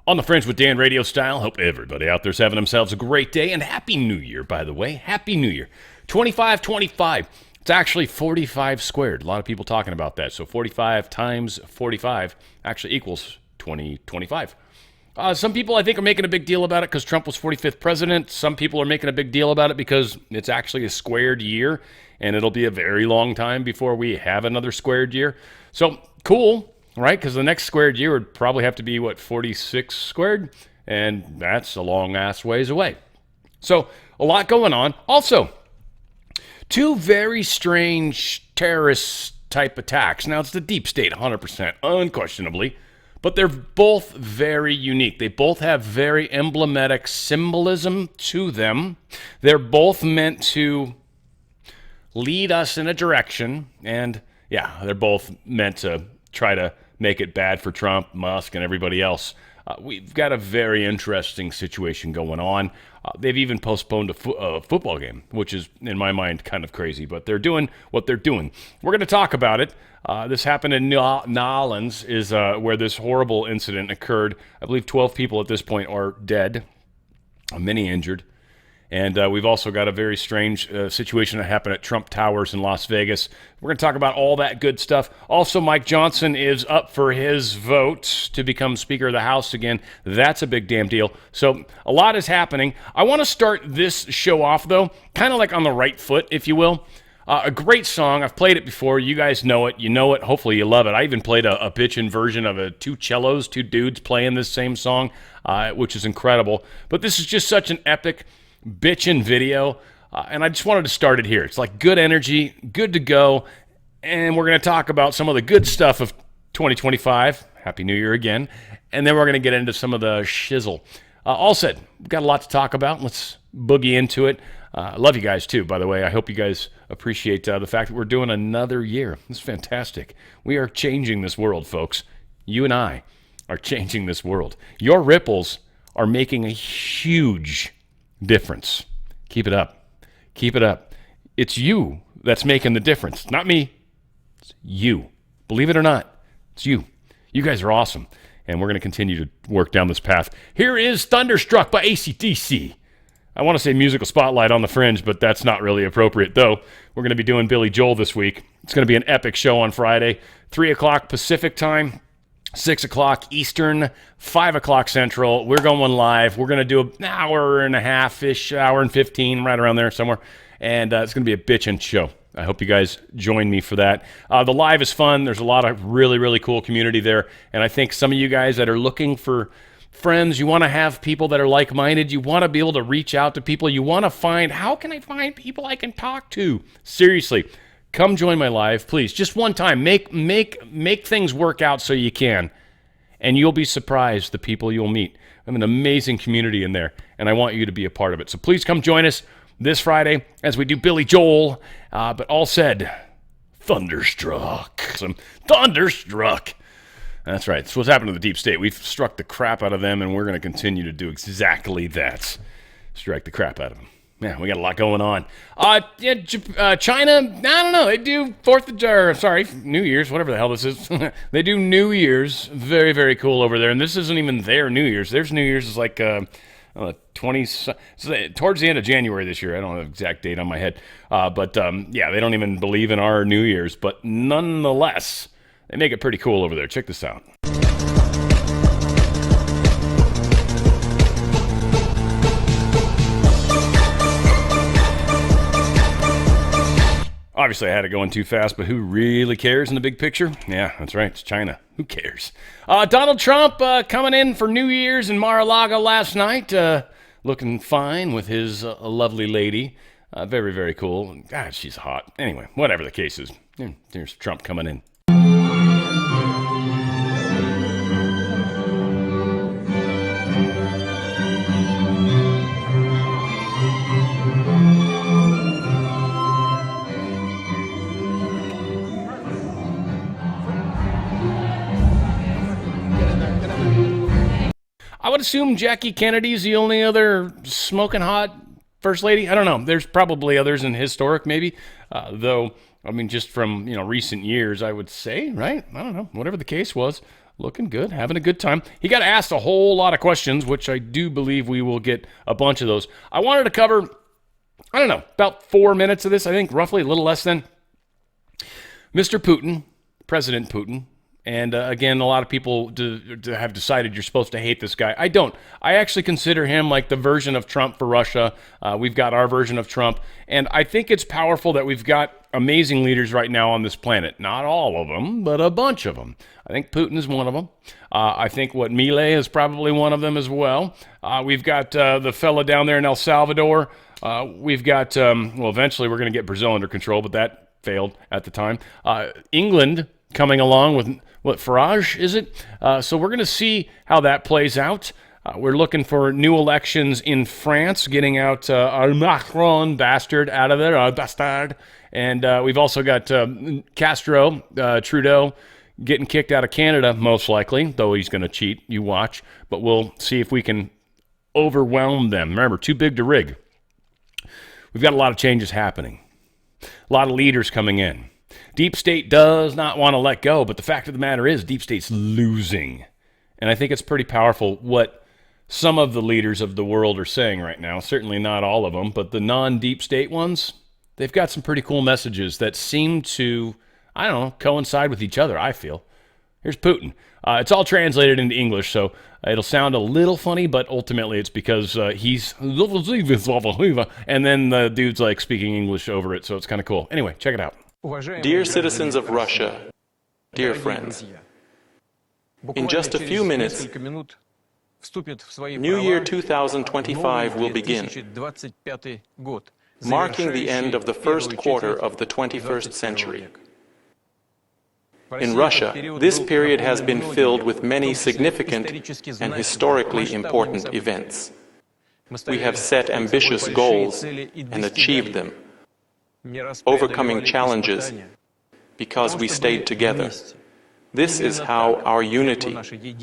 On the Fringe with Dan radio style. Hope everybody out there's having themselves a great day. And Happy New Year, by the way. Happy New Year. 2525. It's actually 45 squared. A lot of people talking about that. So 45 times 45 actually equals 2025. Some people, I think, are making a big deal about it because Trump was 45th president. Some people are making a big deal about it because it's actually a squared year, and it'll be a very long time before we have another squared year. So, cool, right? Because the next squared year would probably have to be, 46 squared? And that's a long-ass ways away. So, a lot going on. Also, two very strange terrorist-type attacks. Now, it's the deep state, 100%, unquestionably. But they're both very unique. They both have very emblematic symbolism to them. They're both meant to lead us in a direction. And yeah, they're both meant to try to make it bad for Trump, Musk, and everybody else. We've got a very interesting situation going on. They've even postponed a football game, which is, in my mind, kind of crazy. But they're doing what they're doing. We're going to talk about it. This happened in New Orleans, is where this horrible incident occurred. I believe 12 people at this point are dead, many injured. And we've also got a very strange situation that happened at Trump Towers in Las Vegas. We're going to talk about all that good stuff. Also, Mike Johnson is up for his vote to become Speaker of the House again. That's a big damn deal. So a lot is happening. I want to start this show off, though, kind of like on the right foot, if you will. A great song. I've played it before. You guys know it. You know it. Hopefully you love it. I even played a bitchin' version of two cellos, two dudes playing this same song, which is incredible. But this is just such an epic bitchin' video, and I just wanted to start it here. It's like good energy, good to go, and we're going to talk about some of the good stuff of 2025. Happy New Year again. And then we're going to get into some of the shizzle. All said, we've got a lot to talk about. Let's boogie into it. I love you guys, too, by the way. I hope you guys appreciate the fact that we're doing another year. This is fantastic. We are changing this world, folks. You and I are changing this world. Your ripples are making a huge difference. Keep it up. Keep it up. It's you that's making the difference. Not me. It's you. Believe it or not, it's you. You guys are awesome. And we're going to continue to work down this path. Here is Thunderstruck by AC/DC. I want to say musical spotlight on the Fringe, but that's not really appropriate, though. We're going to be doing Billy Joel this week. It's going to be an epic show on Friday. 3 o'clock Pacific time, 6 o'clock Eastern, 5 o'clock Central. We're going live. We're going to do an hour and a half-ish, hour and 15, right around there somewhere. And it's going to be a bitchin' show. I hope you guys join me for that. The live is fun. There's a lot of really, really cool community there. And I think some of you guys that are looking for friends, you want to have people that are like-minded. You want to be able to reach out to people. You want to find, how can I find people I can talk to? Seriously. Come join my live, please. Just one time. Make things work out so you can. And you'll be surprised the people you'll meet. I have an amazing community in there, and I want you to be a part of it. So please come join us this Friday as we do Billy Joel. But all said, Thunderstruck. Thunderstruck. That's right. That's what's happened to the deep state. We've struck the crap out of them, and we're going to continue to do exactly that. Strike the crap out of them. Yeah, we got a lot going on. China, I don't know. They do New Year's, whatever the hell this is. They do New Year's. Very, very cool over there. And this isn't even their New Year's. Their New Year's is like 20, towards the end of January this year. I don't have the exact date on my head. But they don't even believe in our New Year's. But nonetheless, they make it pretty cool over there. Check this out. Obviously, I had it going too fast, but who really cares in the big picture? Yeah, that's right. It's China. Who cares? Donald Trump coming in for New Year's in Mar-a-Lago last night, looking fine with his lovely lady. Very, very cool. God, she's hot. Anyway, whatever the case is, there's Trump coming in. I would assume Jackie Kennedy's the only other smoking hot first lady. I don't know. There's probably others in historic, maybe. Though, I mean, just from recent years, I would say, right? I don't know. Whatever the case was, looking good, having a good time. He got asked a whole lot of questions, which I do believe we will get a bunch of those. I wanted to cover, I don't know, about 4 minutes of this, I think, roughly, a little less than. Mr. Putin, President Putin, and again, a lot of people have decided you're supposed to hate this guy. I don't. I actually consider him like the version of Trump for Russia. We've got our version of Trump, and I think it's powerful that we've got amazing leaders right now on this planet. Not all of them, but a bunch of them. I think Putin is one of them. I think Milei is probably one of them as well. We've got the fella down there in El Salvador. We've got, eventually we're going to get Brazil under control, but that failed at the time. England coming along with, Farage, is it? So we're going to see how that plays out. We're looking for new elections in France, getting out our Macron bastard out of there, our bastard. And we've also got Castro, Trudeau, getting kicked out of Canada, most likely, though he's going to cheat. You watch. But we'll see if we can overwhelm them. Remember, too big to rig. We've got a lot of changes happening. A lot of leaders coming in. Deep State does not want to let go, but the fact of the matter is Deep State's losing. And I think it's pretty powerful what some of the leaders of the world are saying right now. Certainly not all of them, but the non-Deep State ones, they've got some pretty cool messages that seem to, I don't know, coincide with each other, I feel. Here's Putin. It's all translated into English, so it'll sound a little funny, but ultimately it's because he's... And then the dude's like speaking English over it, so it's kind of cool. Anyway, check it out. Dear citizens of Russia, dear friends, in just a few minutes, New Year 2025 will begin, marking the end of the first quarter of the 21st century. In Russia, this period has been filled with many significant and historically important events. We have set ambitious goals and achieved them, overcoming challenges because we stayed together. This is how our unity,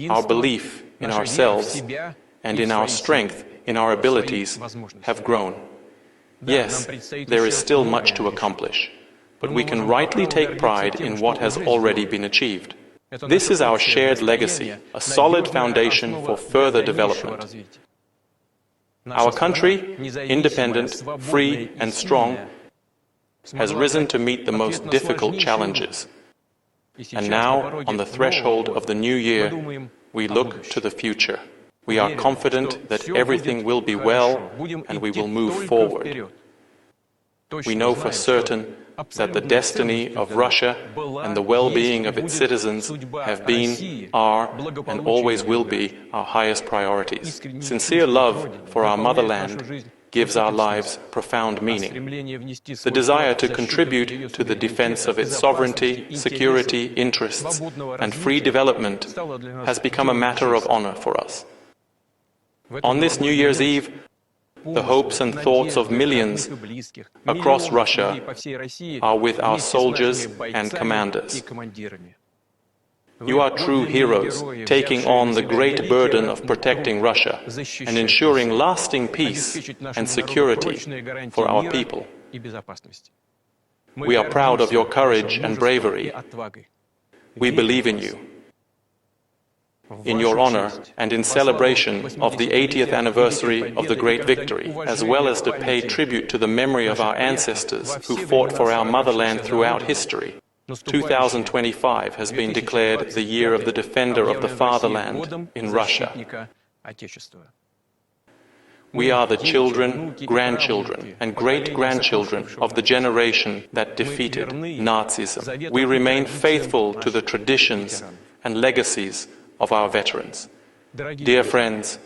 our belief in ourselves, and in our strength, in our abilities, have grown. Yes, there is still much to accomplish, but we can rightly take pride in what has already been achieved. This is our shared legacy, a solid foundation for further development. Our country, independent, free, and strong, has risen to meet the most difficult challenges. And now, on the threshold of the new year, we look to the future. We are confident that everything will be well and we will move forward. We know for certain that the destiny of Russia and the well-being of its citizens have been, are, and always will be our highest priorities. Sincere love for our motherland gives our lives profound meaning. The desire to contribute to the defense of its sovereignty, security, interests, and free development has become a matter of honor for us. On this New Year's Eve, the hopes and thoughts of millions across Russia are with our soldiers and commanders. You are true heroes, taking on the great burden of protecting Russia and ensuring lasting peace and security for our people. We are proud of your courage and bravery. We believe in you. In your honor and in celebration of the 80th anniversary of the great victory, as well as to pay tribute to the memory of our ancestors who fought for our motherland throughout history, 2025 has been declared the year of the defender of the fatherland in Russia. We are the children, grandchildren, and great-grandchildren of the generation that defeated Nazism. We remain faithful to the traditions and legacies of our veterans. Dear friends,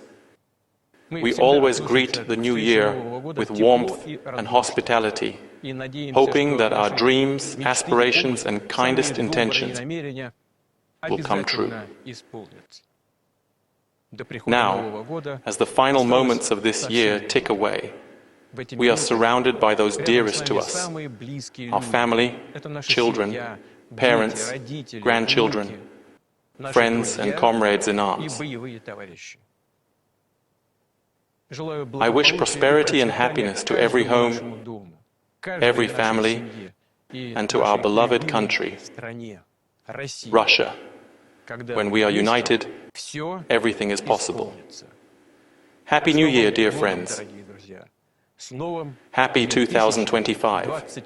we always greet the new year with warmth and hospitality, hoping that our dreams, aspirations, and kindest intentions will come true. Now, as the final moments of this year tick away, we are surrounded by those dearest to us, our family, children, parents, grandchildren, friends and comrades in arms. I wish prosperity and happiness to every home, every family, and to our beloved country, Russia. When we are united, everything is possible. Happy New Year, dear friends. Happy 2025.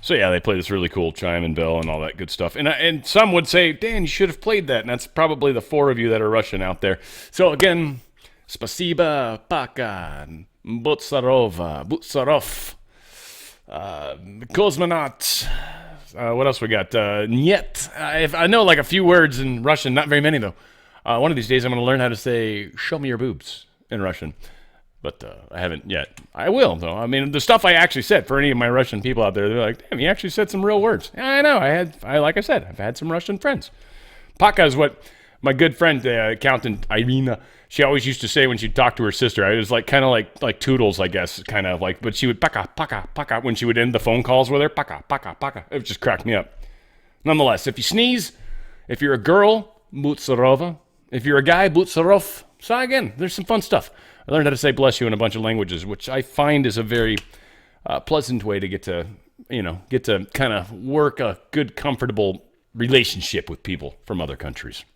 So yeah, they play this really cool chime and bell and all that good stuff. And some would say, Dan, you should have played that. And that's probably the four of you that are Russian out there. So again, spasiba, paka, Butsarov, Cosmonaut. What else we got? Niet. I know like a few words in Russian, not very many though. One of these days I'm going to learn how to say, show me your boobs in Russian. But I haven't yet. I will, though. I mean, the stuff I actually said, for any of my Russian people out there, they're like, damn, you actually said some real words. Yeah, I know. Like I said, I've had some Russian friends. Paka is what my good friend, accountant Irina, she always used to say when she'd talk to her sister. It was like kind of like toodles, I guess, kind of like, but she would paka, paka, paka when she would end the phone calls with her. Paka, paka, paka. It just cracked me up. Nonetheless, if you sneeze, if you're a girl, Butsarova. If you're a guy, Butsarov. So again, there's some fun stuff. I learned how to say bless you in a bunch of languages, which I find is a very pleasant way to get to kind of work a good, comfortable relationship with people from other countries.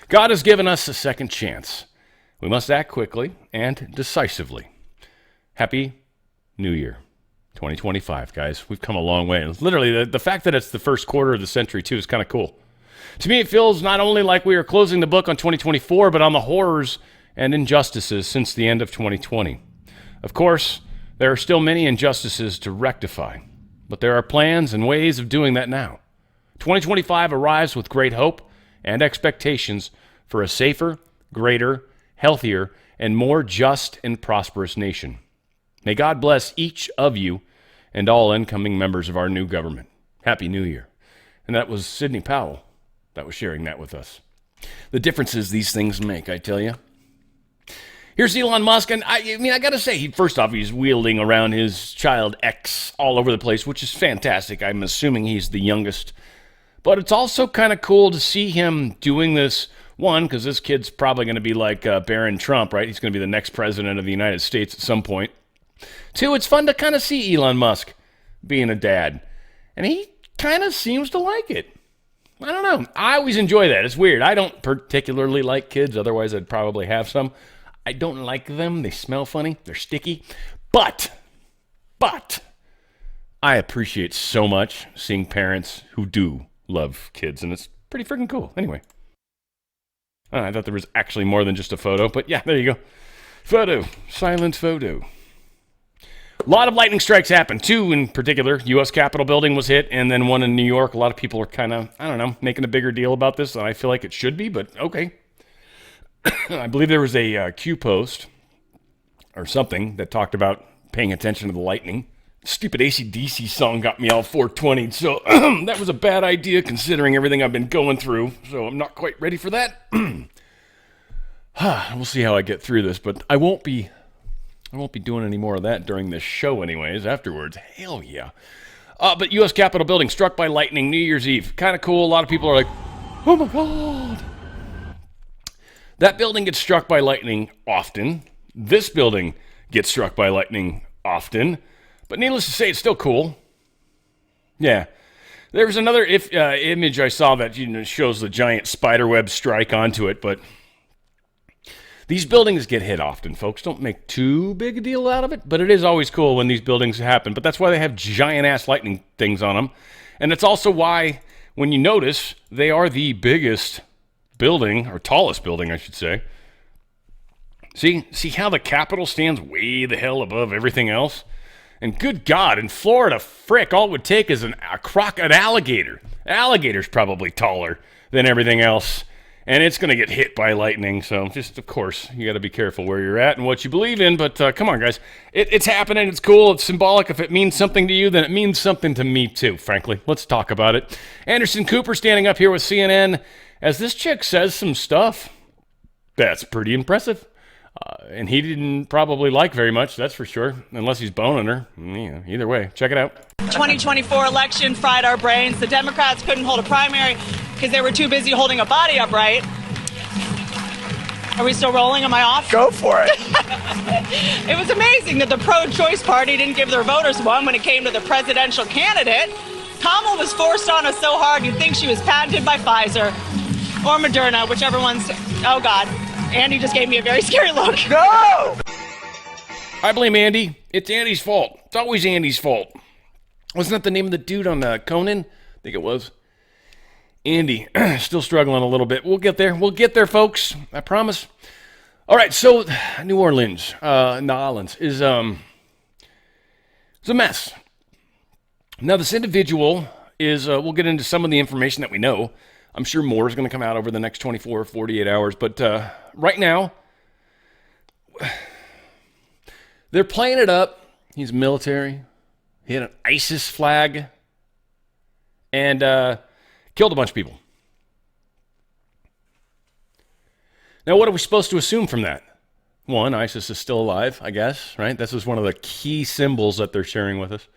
God has given us a second chance. We must act quickly and decisively. Happy New Year, 2025, guys. We've come a long way. And literally, the fact that it's the first quarter of the century, too, is kind of cool. To me, it feels not only like we are closing the book on 2024, but on the horrors and injustices since the end of 2020. Of course, there are still many injustices to rectify, but there are plans and ways of doing that now. 2025 arrives with great hope and expectations for a safer, greater, healthier, and more just and prosperous nation. May God bless each of you and all incoming members of our new government. Happy New Year. And that was Sidney Powell that was sharing that with us. The differences these things make, I tell you. Here's Elon Musk, and I got to say, first off, he's wielding around his child X all over the place, which is fantastic. I'm assuming he's the youngest. But it's also kind of cool to see him doing this, one, because this kid's probably going to be like Barron Trump, right? He's going to be the next president of the United States at some point. Two, it's fun to kind of see Elon Musk being a dad. And he kind of seems to like it. I don't know. I always enjoy that. It's weird. I don't particularly like kids. Otherwise, I'd probably have some. I don't like them. They smell funny. They're sticky. But I appreciate so much seeing parents who do love kids, and it's pretty freaking cool. Anyway, I thought there was actually more than just a photo, but yeah, there you go. Photo. Silent photo. A lot of lightning strikes happened. Two in particular. U.S. Capitol building was hit, and then one in New York. A lot of people are kind of, making a bigger deal about this than I feel like it should be, but okay. I believe there was a Q post or something that talked about paying attention to the lightning. Stupid AC/DC song got me all 420, so that was a bad idea considering everything I've been going through, so I'm not quite ready for that. We'll see how I get through this, but I won't be doing any more of that during this show anyways. Afterwards, hell yeah. But U.S. Capitol building struck by lightning New Year's Eve. Kind of cool. A lot of people are like, oh my God. That building gets struck by lightning often. This building gets struck by lightning often. But needless to say, it's still cool. Yeah. There was another image I saw that shows the giant spiderweb strike onto it, but these buildings get hit often, folks. Don't make too big a deal out of it, but it is always cool when these buildings happen. But that's why they have giant-ass lightning things on them. And it's also why, when you notice, they are the biggest building, or tallest building, I should say. See how the Capitol stands way the hell above everything else? And good God, in Florida, frick, all it would take is an alligator. Alligator's probably taller than everything else. And it's going to get hit by lightning. So just, of course, you got to be careful where you're at and what you believe in. But come on, guys. It's happening. It's cool. It's symbolic. If it means something to you, then it means something to me, too, frankly. Let's talk about it. Anderson Cooper standing up here with CNN as this chick says some stuff that's pretty impressive. And he didn't probably like very much, that's for sure, unless he's boning her. Yeah, either way, check it out. 2024 election fried our brains. The Democrats couldn't hold a primary because they were too busy holding a body upright. Are we still rolling? Am I off? Go for it. It was amazing that the pro-choice party didn't give their voters one when it came to the presidential candidate. Kamala was forced on us so hard you'd think she was patented by Pfizer or Moderna, whichever one's... Oh, God. Andy just gave me a very scary look. No! I blame Andy. It's Andy's fault. It's always Andy's fault. Wasn't that the name of the dude on Conan? I think it was. Andy, still struggling a little bit. We'll get there. We'll get there, folks. I promise. All right, so New Orleans, is a mess. Now, this individual is, we'll get into some of the information that we know. I'm sure more is going to come out over the next 24 or 48 hours. But right now, they're playing it up. He's military. He had an ISIS flag. And killed a bunch of people. Now, what are we supposed to assume from that? One, ISIS is still alive, I guess, right? This is one of the key symbols that they're sharing with us.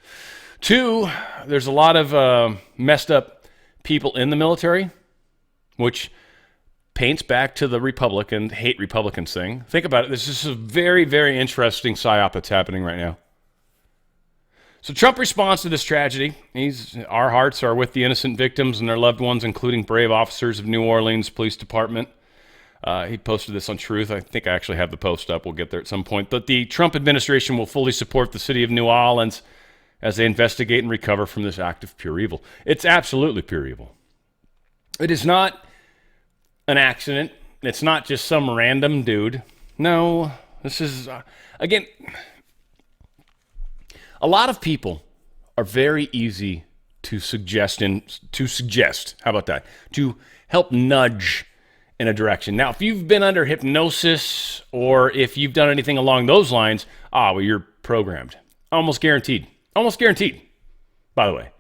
Two, there's a lot of messed up people in the military, which paints back to the Republican, hate Republicans thing. Think about it. This is a very, very interesting psyop that's happening right now. So Trump responds to this tragedy. Our hearts are with the innocent victims and their loved ones, including brave officers of New Orleans Police Department. He posted this on Truth. I think I actually have the post up. We'll get there at some point. But the Trump administration will fully support the city of New Orleans as they investigate and recover from this act of pure evil. It's absolutely pure evil. It is not an accident. It's not just some random dude. No, this is, again, a lot of people are very easy to suggest, how about that? To help nudge in a direction. Now, if you've been under hypnosis or if you've done anything along those lines, well, you're programmed. Almost guaranteed. Almost guaranteed, by the way.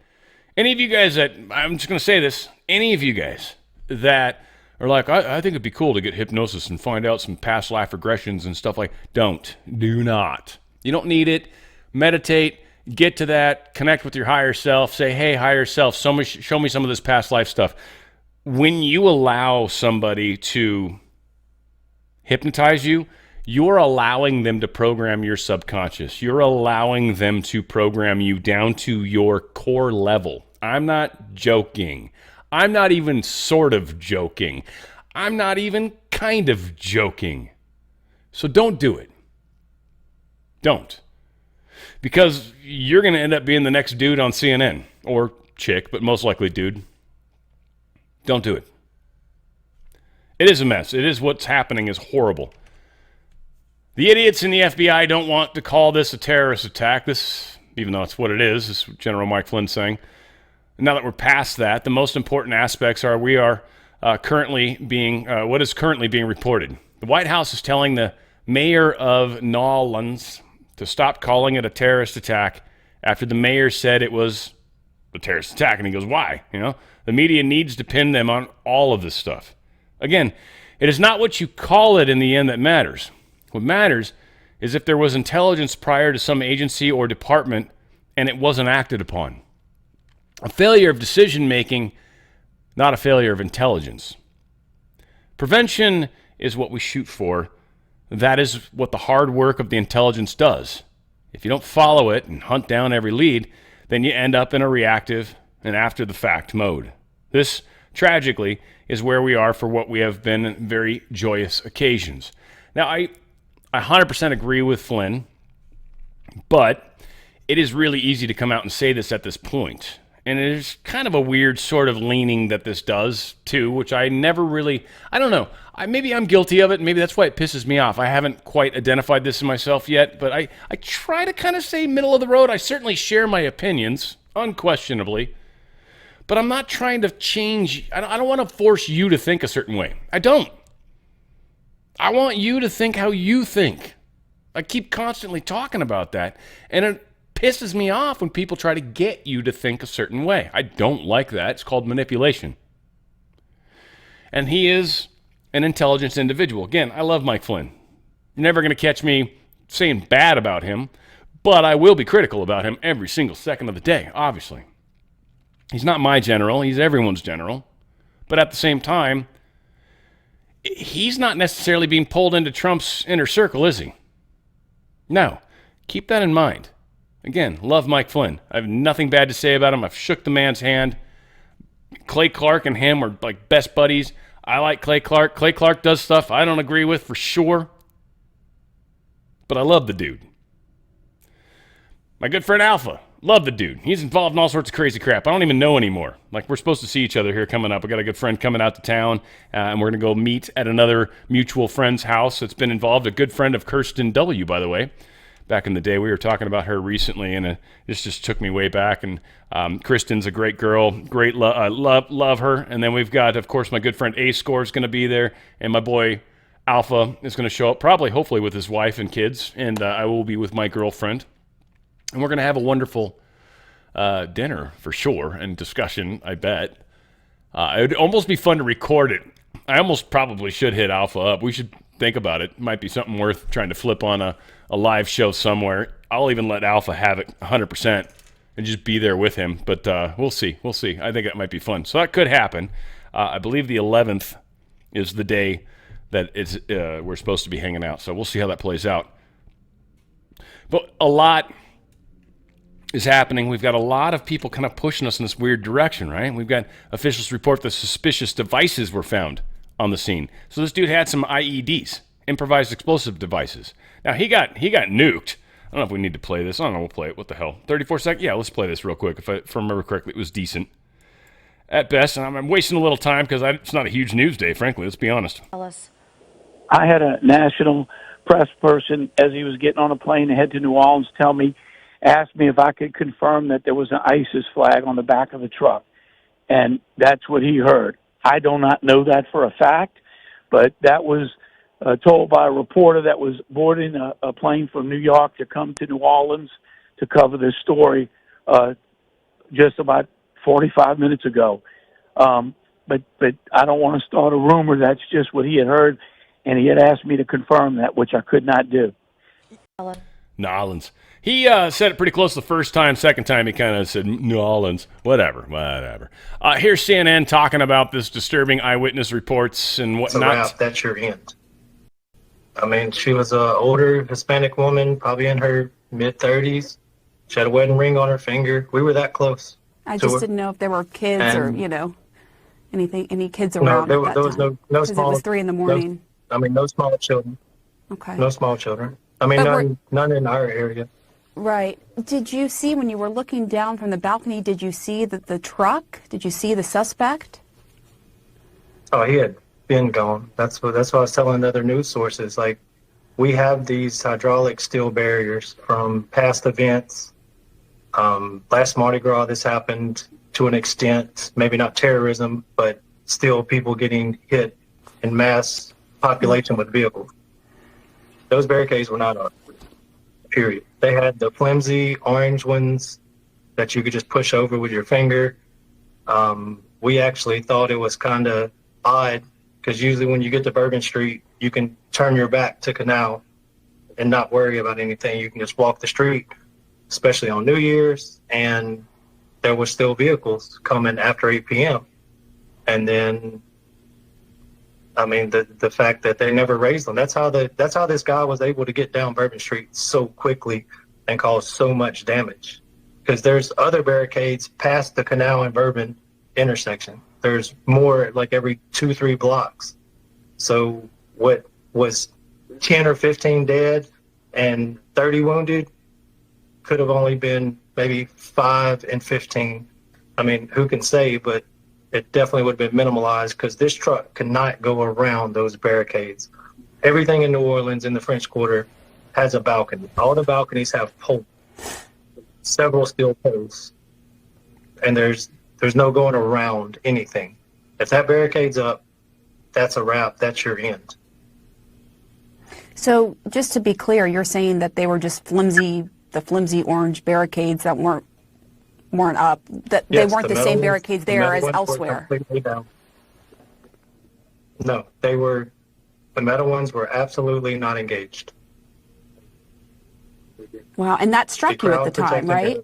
Any of you guys that, I'm just going to say this, any of you guys that are like, I think it'd be cool to get hypnosis and find out some past life regressions and stuff like, do not. You don't need it. Meditate, get to that, connect with your higher self, say, hey, higher self, show me some of this past life stuff. When you allow somebody to hypnotize you, you're allowing them to program your subconscious. You're allowing them to program you down to your core level. I'm not joking. I'm not even sort of joking. I'm not even kind of joking. So don't do it. Don't. Because you're going to end up being the next dude on CNN. Or chick, but most likely dude. Don't do it. It is a mess. It is what's happening is horrible. The idiots in the FBI don't want to call this a terrorist attack. This, even though it's what it is General Mike Flynn saying. Now that we're past that, the most important aspects are we are currently being, what is currently being reported. The White House is telling the mayor of New Orleans to stop calling it a terrorist attack after the mayor said it was a terrorist attack. And he goes, why? The media needs to pin them on all of this stuff. Again, it is not what you call it in the end that matters. What matters is if there was intelligence prior to some agency or department and it wasn't acted upon. A failure of decision-making, not a failure of intelligence. Prevention is what we shoot for. That is what the hard work of the intelligence does. If you don't follow it and hunt down every lead, then you end up in a reactive and after-the-fact mode. This, tragically, is where we are for what we have been very joyous occasions. Now, I 100% agree with Flynn, but it is really easy to come out and say this at this point. And it is kind of a weird sort of leaning that this does, too, which I never really, I don't know. Maybe I'm guilty of it. Maybe that's why it pisses me off. I haven't quite identified this in myself yet, but I try to kind of say middle of the road. I certainly share my opinions, unquestionably, but I'm not trying to change. I don't want to force you to think a certain way. I don't. I want you to think how you think. I keep constantly talking about that, and it pisses me off when people try to get you to think a certain way. I don't like that. It's called manipulation. And he is an intelligent individual. Again, I love Mike Flynn. You're never going to catch me saying bad about him, but I will be critical about him every single second of the day, obviously. He's not my general. He's everyone's general. But at the same time, he's not necessarily being pulled into Trump's inner circle, is he? No. Keep that in mind. Again, love Mike Flynn. I have nothing bad to say about him. I've shook the man's hand. Clay Clark and him are like best buddies. I like Clay Clark. Clay Clark does stuff I don't agree with for sure. But I love the dude. My good friend Alpha. Love the dude. He's involved in all sorts of crazy crap. I don't even know anymore. Like, we're supposed to see each other here coming up. I got a good friend coming out to town, and we're going to go meet at another mutual friend's house that's been involved. A good friend of Kirsten W., by the way. Back in the day, we were talking about her recently, and this just took me way back. And Kristen's a great girl. Great, love her. And then we've got, of course, my good friend A-Score is going to be there, and my boy Alpha is going to show up, probably, hopefully, with his wife and kids, and I will be with my girlfriend. And we're going to have a wonderful dinner for sure and discussion, I bet. It would almost be fun to record it. I almost probably should hit Alpha up. We should think about it. Might be something worth trying to flip on a live show somewhere. I'll even let Alpha have it 100% and just be there with him. But we'll see. We'll see. I think it might be fun. So that could happen. I believe the 11th is the day that we're supposed to be hanging out. So we'll see how that plays out. But a lot is happening. We've got a lot of people kind of pushing us in this weird direction, right? We've got officials report that suspicious devices were found on the scene. So this dude had some IEDs, improvised explosive devices. Now he got nuked. I don't know if we need to play this. I don't know. We'll play it. What the hell? 34 seconds? Yeah, let's play this real quick. If I remember correctly, it was decent at best. And I'm wasting a little time because it's not a huge news day, frankly. Let's be honest. I had a national press person, as he was getting on a plane to head to New Orleans, asked me if I could confirm that there was an ISIS flag on the back of the truck. And that's what he heard. I do not know that for a fact, but that was told by a reporter that was boarding a plane from New York to come to New Orleans to cover this story just about 45 minutes ago. But I don't want to start a rumor. That's just what he had heard, and he had asked me to confirm that, which I could not do. Nolans. He said it pretty close the first time. Second time, he kind of said, New Orleans. Whatever. Here's CNN talking about this disturbing eyewitness reports and whatnot. It's a wrap. That's your end. I mean, she was an older Hispanic woman, probably in her mid-30s. She had a wedding ring on her finger. We were that close. I just didn't know if there were kids or, any kids around. No, there was no small. It was 3 a.m. No small children. Okay. No small children. I mean, none in our area. Right. Did you see, when you were looking down from the balcony, did you see the truck? Did you see the suspect? Oh, he had been gone. That's what I was telling other news sources. Like, we have these hydraulic steel barriers from past events. Last Mardi Gras, this happened to an extent, maybe not terrorism, but still people getting hit in mass population with vehicles. Those barricades were not up, period. They had the flimsy orange ones that you could just push over with your finger. We actually thought it was kind of odd because usually when you get to Bourbon Street, you can turn your back to Canal and not worry about anything. You can just walk the street, especially on New Year's, and there were still vehicles coming after 8 p.m. And then, I mean, the fact that they never raised them. That's how this guy was able to get down Bourbon Street so quickly and cause so much damage. Because there's other barricades past the Canal and Bourbon intersection. There's more like every 2-3 blocks. So what was 10 or 15 dead and 30 wounded could have only been maybe 5 and 15. I mean, who can say, but it definitely would have been minimalized because this truck could not go around those barricades. Everything in New Orleans in the French Quarter has a balcony. All the balconies have poles, several steel posts, and there's no going around anything. If that barricade's up, that's a wrap. That's your end. So just to be clear, you're saying that they were just the flimsy orange barricades that weren't up, that Yes, they weren't the same barricades there as elsewhere. No, the metal ones were absolutely not engaged. Wow, and that struck you at the time, right?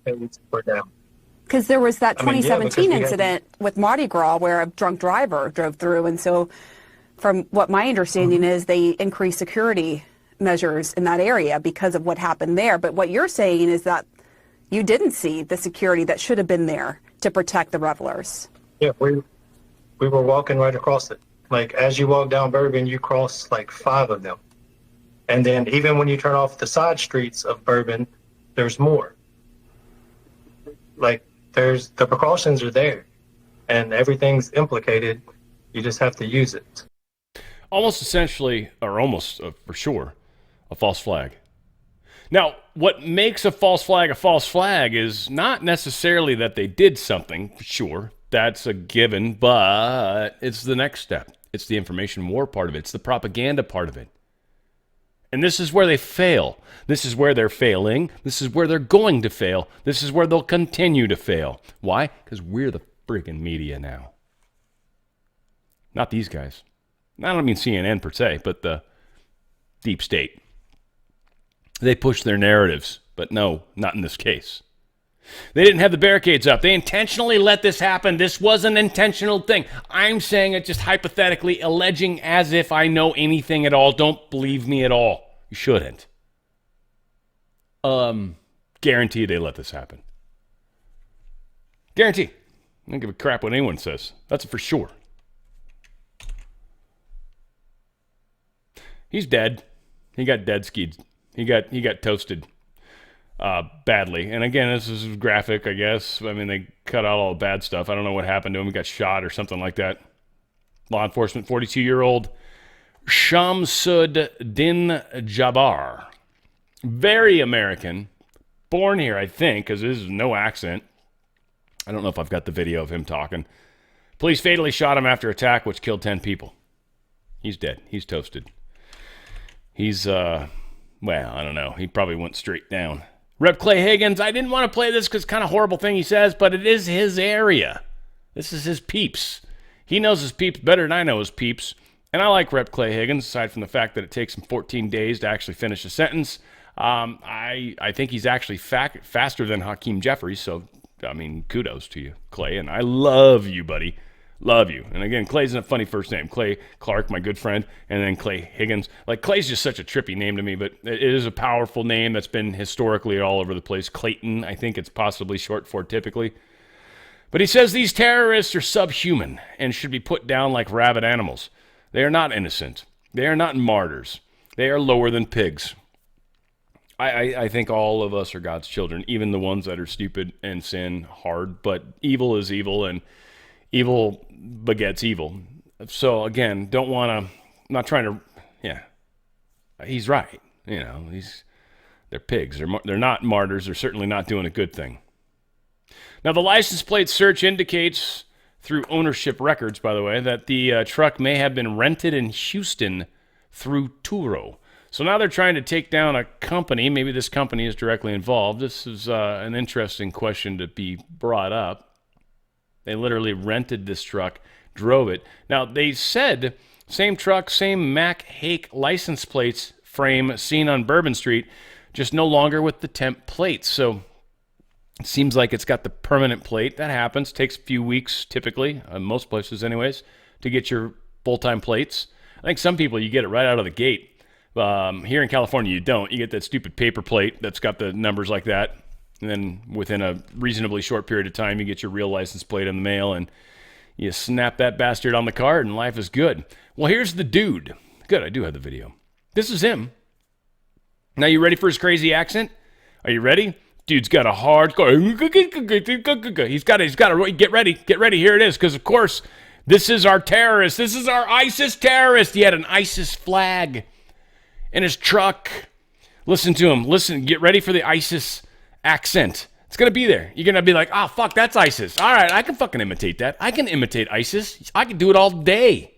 Because there was that 2017 incident with Mardi Gras where a drunk driver drove through, and so from what my understanding is, they increased security measures in that area because of what happened there. But what you're saying is that you didn't see the security that should have been there to protect the revelers. Yeah, we were walking right across it. Like, as you walk down Bourbon, you cross like 5 of them. And then even when you turn off the side streets of Bourbon, there's more. Like, the precautions are there, and everything's implicated. You just have to use it. Almost essentially, or almost for sure, a false flag. Now, what makes a false flag is not necessarily that they did something. Sure, that's a given, but it's the next step. It's the information war part of it. It's the propaganda part of it. And this is where they fail. This is where they're failing. This is where they're going to fail. This is where they'll continue to fail. Why? Because we're the freaking media now. Not these guys. I don't mean CNN per se, but the deep state. They push their narratives, but no, not in this case. They didn't have the barricades up. They intentionally let this happen. This was an intentional thing. I'm saying it just hypothetically, alleging as if I know anything at all. Don't believe me at all. You shouldn't. Guarantee they let this happen. Guarantee. I don't give a crap what anyone says. That's for sure. He's dead. He got dead skied. He got toasted badly. And again, this is graphic, I guess. I mean, they cut out all the bad stuff. I don't know what happened to him. He got shot or something like that. Law enforcement, 42-year-old Shamsud Din Jabbar. Very American. Born here, I think, because this is no accent. I don't know if I've got the video of him talking. Police fatally shot him after attack, which killed 10 people. He's dead. He's toasted. He's, well, I don't know. He probably went straight down. Rep. Clay Higgins, I didn't want to play this because it's kind of horrible thing he says, but it is his area. This is his peeps. He knows his peeps better than I know his peeps. And I like Rep. Clay Higgins, aside from the fact that it takes him 14 days to actually finish a sentence. I think he's actually faster than Hakeem Jeffries, so, I mean, kudos to you, Clay. And I love you, buddy. Love you. And again, Clay's a funny first name. Clay Clark, my good friend, and then Clay Higgins. Like, Clay's just such a trippy name to me, but it is a powerful name that's been historically all over the place. Clayton, I think it's possibly short for typically. But he says these terrorists are subhuman and should be put down like rabid animals. They are not innocent. They are not martyrs. They are lower than pigs. I think all of us are God's children, even the ones that are stupid and sin hard. But evil is evil, and evil begets evil. So again, I'm not trying to, yeah, he's right. You know, they're pigs. They're not martyrs. They're certainly not doing a good thing. Now, the license plate search indicates, through ownership records, by the way, that the truck may have been rented in Houston through Turo. So now they're trying to take down a company. Maybe this company is directly involved. This is an interesting question to be brought up. They literally rented this truck, drove it. Now, they said same truck, same Mac Hake license plates frame seen on Bourbon Street, just no longer with the temp plates. So it seems like it's got the permanent plate. That happens. Takes a few weeks, typically, most places anyways, to get your full-time plates. I think some people, you get it right out of the gate. Here in California, you don't. You get that stupid paper plate that's got the numbers like that. And then within a reasonably short period of time, you get your real license plate in the mail and you snap that bastard on the card and life is good. Well, here's the dude. Good, I do have the video. This is him. Now, you ready for his crazy accent? Are you ready? Dude's got a hardcore. He's got to get ready. Get ready. Here it is. Because, of course, this is our terrorist. This is our ISIS terrorist. He had an ISIS flag in his truck. Listen to him. Listen. Get ready for the ISIS accent. It's going to be there. You're going to be like, oh, fuck, that's ISIS. All right, I can fucking imitate that. I can imitate ISIS. I can do it all day.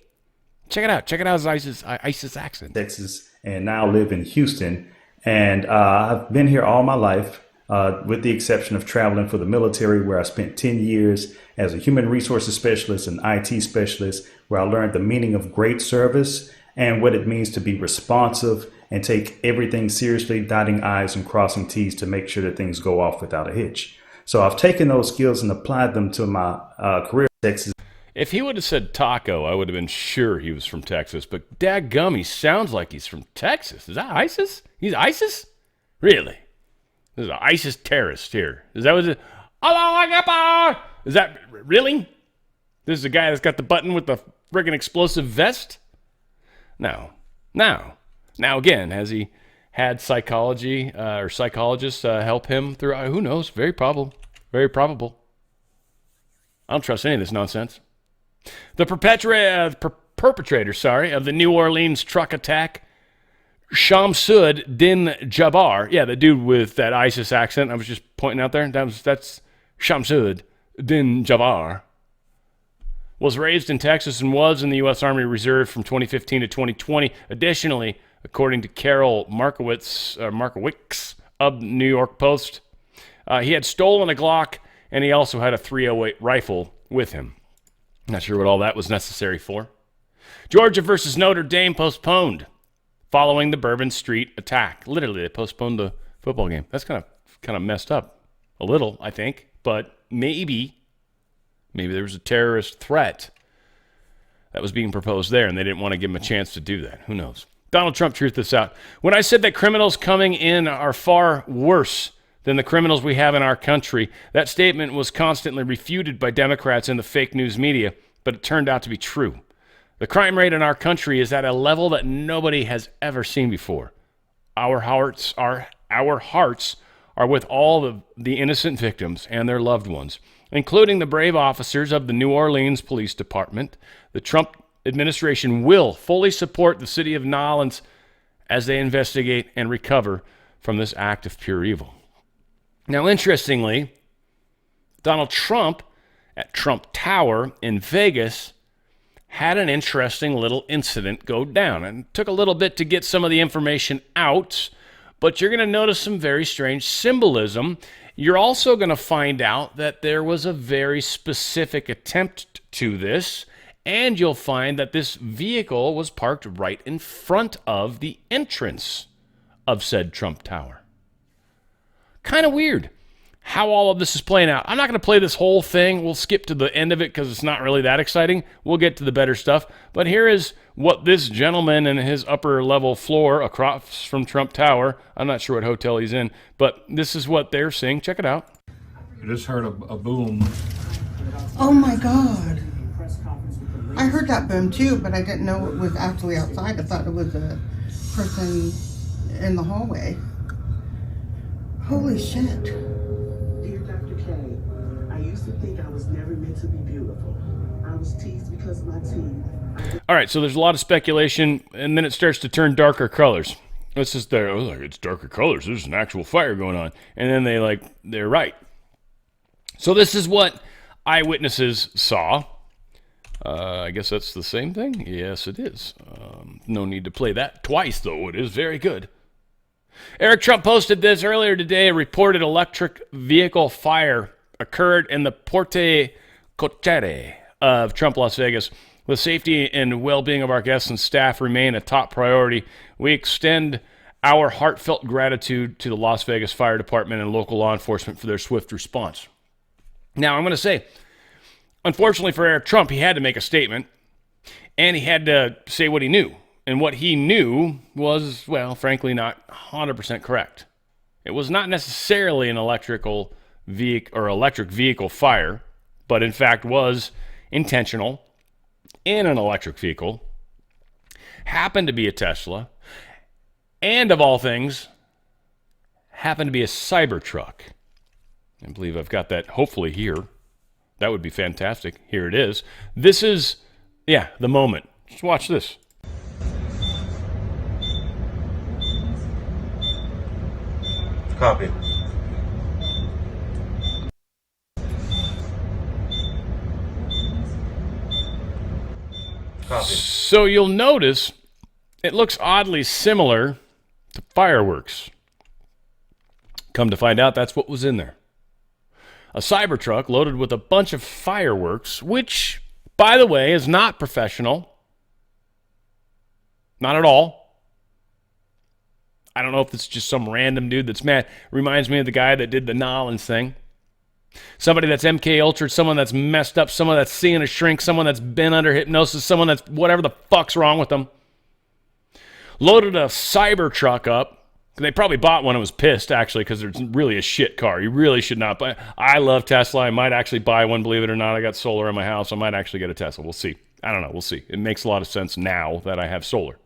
Check it out. Check it out, his ISIS accent. Texas, and now live in Houston. And I've been here all my life, with the exception of traveling for the military, where I spent 10 years as a human resources specialist and IT specialist, where I learned the meaning of great service and what it means to be responsive and take everything seriously, dotting I's and crossing T's to make sure that things go off without a hitch. So I've taken those skills and applied them to my career in Texas. If he would have said taco, I would have been sure he was from Texas. But dadgum, he sounds like he's from Texas. Is that ISIS? He's ISIS? Really? There's an ISIS terrorist here. Is that what it is? Allahu Akbar! Is that really? This is the guy that's got the button with the friggin' explosive vest? No. Now again, has he had psychology or psychologists help him through? Who knows? Very probable. Very probable. I don't trust any of this nonsense. The perpetrator of the New Orleans truck attack, Shamsud Din Jabbar. Yeah, the dude with that ISIS accent I was just pointing out there. That's Shamsud Din Jabbar. Was raised in Texas and was in the U.S. Army Reserve from 2015 to 2020. Additionally, according to Carol Markowitz of New York Post, he had stolen a Glock, and he also had a .308 rifle with him. Not sure what all that was necessary for. Georgia versus Notre Dame postponed following the Bourbon Street attack. Literally, they postponed the football game. That's kind of messed up a little, I think. But maybe there was a terrorist threat that was being proposed there, and they didn't want to give him a chance to do that. Who knows? Donald Trump truthed this out. When I said that criminals coming in are far worse than the criminals we have in our country, that statement was constantly refuted by Democrats in the fake news media, but it turned out to be true. The crime rate in our country is at a level that nobody has ever seen before. Our hearts are with all the innocent victims and their loved ones, including the brave officers of the New Orleans Police Department. The Trump administration will fully support the city of New Orleans as they investigate and recover from this act of pure evil. Now, interestingly, Donald Trump at Trump Tower in Vegas had an interesting little incident go down. And it took a little bit to get some of the information out, but you're going to notice some very strange symbolism. You're also going to find out that there was a very specific attempt to this, and you'll find that this vehicle was parked right in front of the entrance of said Trump Tower. Kind of weird how all of this is playing out. I'm not going to play this whole thing. We'll skip to the end of it because it's not really that exciting. We'll get to the better stuff. But here is what this gentleman in his upper level floor across from Trump Tower, I'm not sure what hotel he's in, but this is what they're saying. Check it out. I just heard a boom. Oh my God. I heard that boom too, but I didn't know it was actually outside. I thought it was a person in the hallway. Holy shit. Dear Dr. K, I used to think I was never meant to be beautiful. I was teased because of my teeth. All right, so there's a lot of speculation, and then it starts to turn darker colors. It's just there. It's darker colors. There's an actual fire going on. And then they're right. So this is what eyewitnesses saw. I guess that's the same thing? Yes, it is. No need to play that twice, though. It is very good. Eric Trump posted this earlier today. A reported electric vehicle fire occurred in the Porte Cochere of Trump Las Vegas. The safety and well-being of our guests and staff remain a top priority. We extend our heartfelt gratitude to the Las Vegas Fire Department and local law enforcement for their swift response. Now, I'm going to say, unfortunately for Eric Trump, he had to make a statement, and he had to say what he knew. And what he knew was, well, frankly, not 100% correct. It was not necessarily an electric vehicle fire, but in fact was intentional in an electric vehicle, happened to be a Tesla, and of all things, happened to be a Cybertruck. I believe I've got that hopefully here. That would be fantastic. Here it is. This is, the moment. Just watch this. Copy. Copy. So you'll notice it looks oddly similar to fireworks. Come to find out, that's what was in there. A Cybertruck loaded with a bunch of fireworks, which, by the way, is not professional. Not at all. I don't know if it's just some random dude that's mad. Reminds me of the guy that did the Nolans thing. Somebody that's MK Ultra, someone that's messed up, someone that's seeing a shrink, someone that's been under hypnosis, someone that's whatever the fuck's wrong with them. Loaded a Cybertruck up. They probably bought one and was pissed, actually, because it's really a shit car. You really should not buy. I love Tesla. I might actually buy one, believe it or not. I got solar in my house. I might actually get a Tesla. We'll see. I don't know. We'll see. It makes a lot of sense now that I have solar.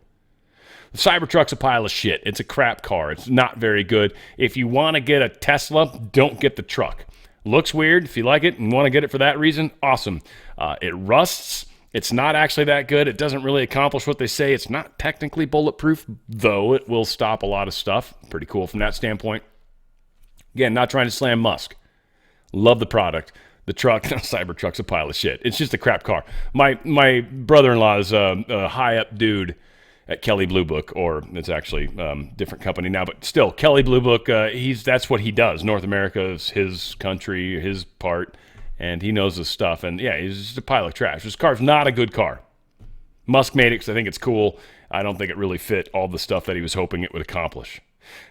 The Cybertruck's a pile of shit. It's a crap car. It's not very good. If you want to get a Tesla, don't get the truck. Looks weird. If you like it and want to get it for that reason, awesome. It rusts. It's not actually that good. It doesn't really accomplish what they say. It's not technically bulletproof, though it will stop a lot of stuff. Pretty cool from that standpoint. Again, not trying to slam Musk. Love the product. The truck, Cybertruck's a pile of shit. It's just a crap car. My brother-in-law is a high-up dude at Kelly Blue Book, or it's actually different company now, but still, Kelly Blue Book, that's what he does. North America is his country, his part. And he knows his stuff. And yeah, he's just a pile of trash. This car's not a good car. Musk made it because I think it's cool. I don't think it really fit all the stuff that he was hoping it would accomplish.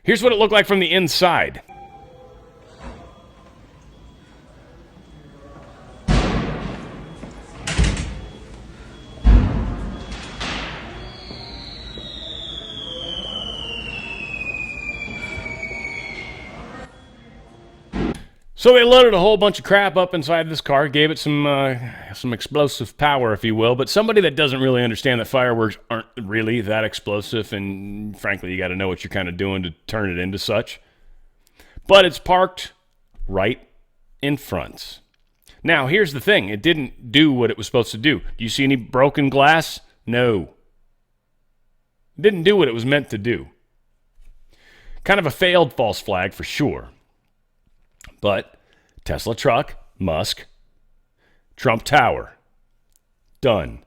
Here's what it looked like from the inside. So they loaded a whole bunch of crap up inside this car, gave it some explosive power, if you will. But somebody that doesn't really understand that fireworks aren't really that explosive, and frankly, you got to know what you're kind of doing to turn it into such. But it's parked right in front. Now, here's the thing. It didn't do what it was supposed to do. Do you see any broken glass? No. It didn't do what it was meant to do. Kind of a failed false flag for sure. But Tesla truck, Musk, Trump Tower, done.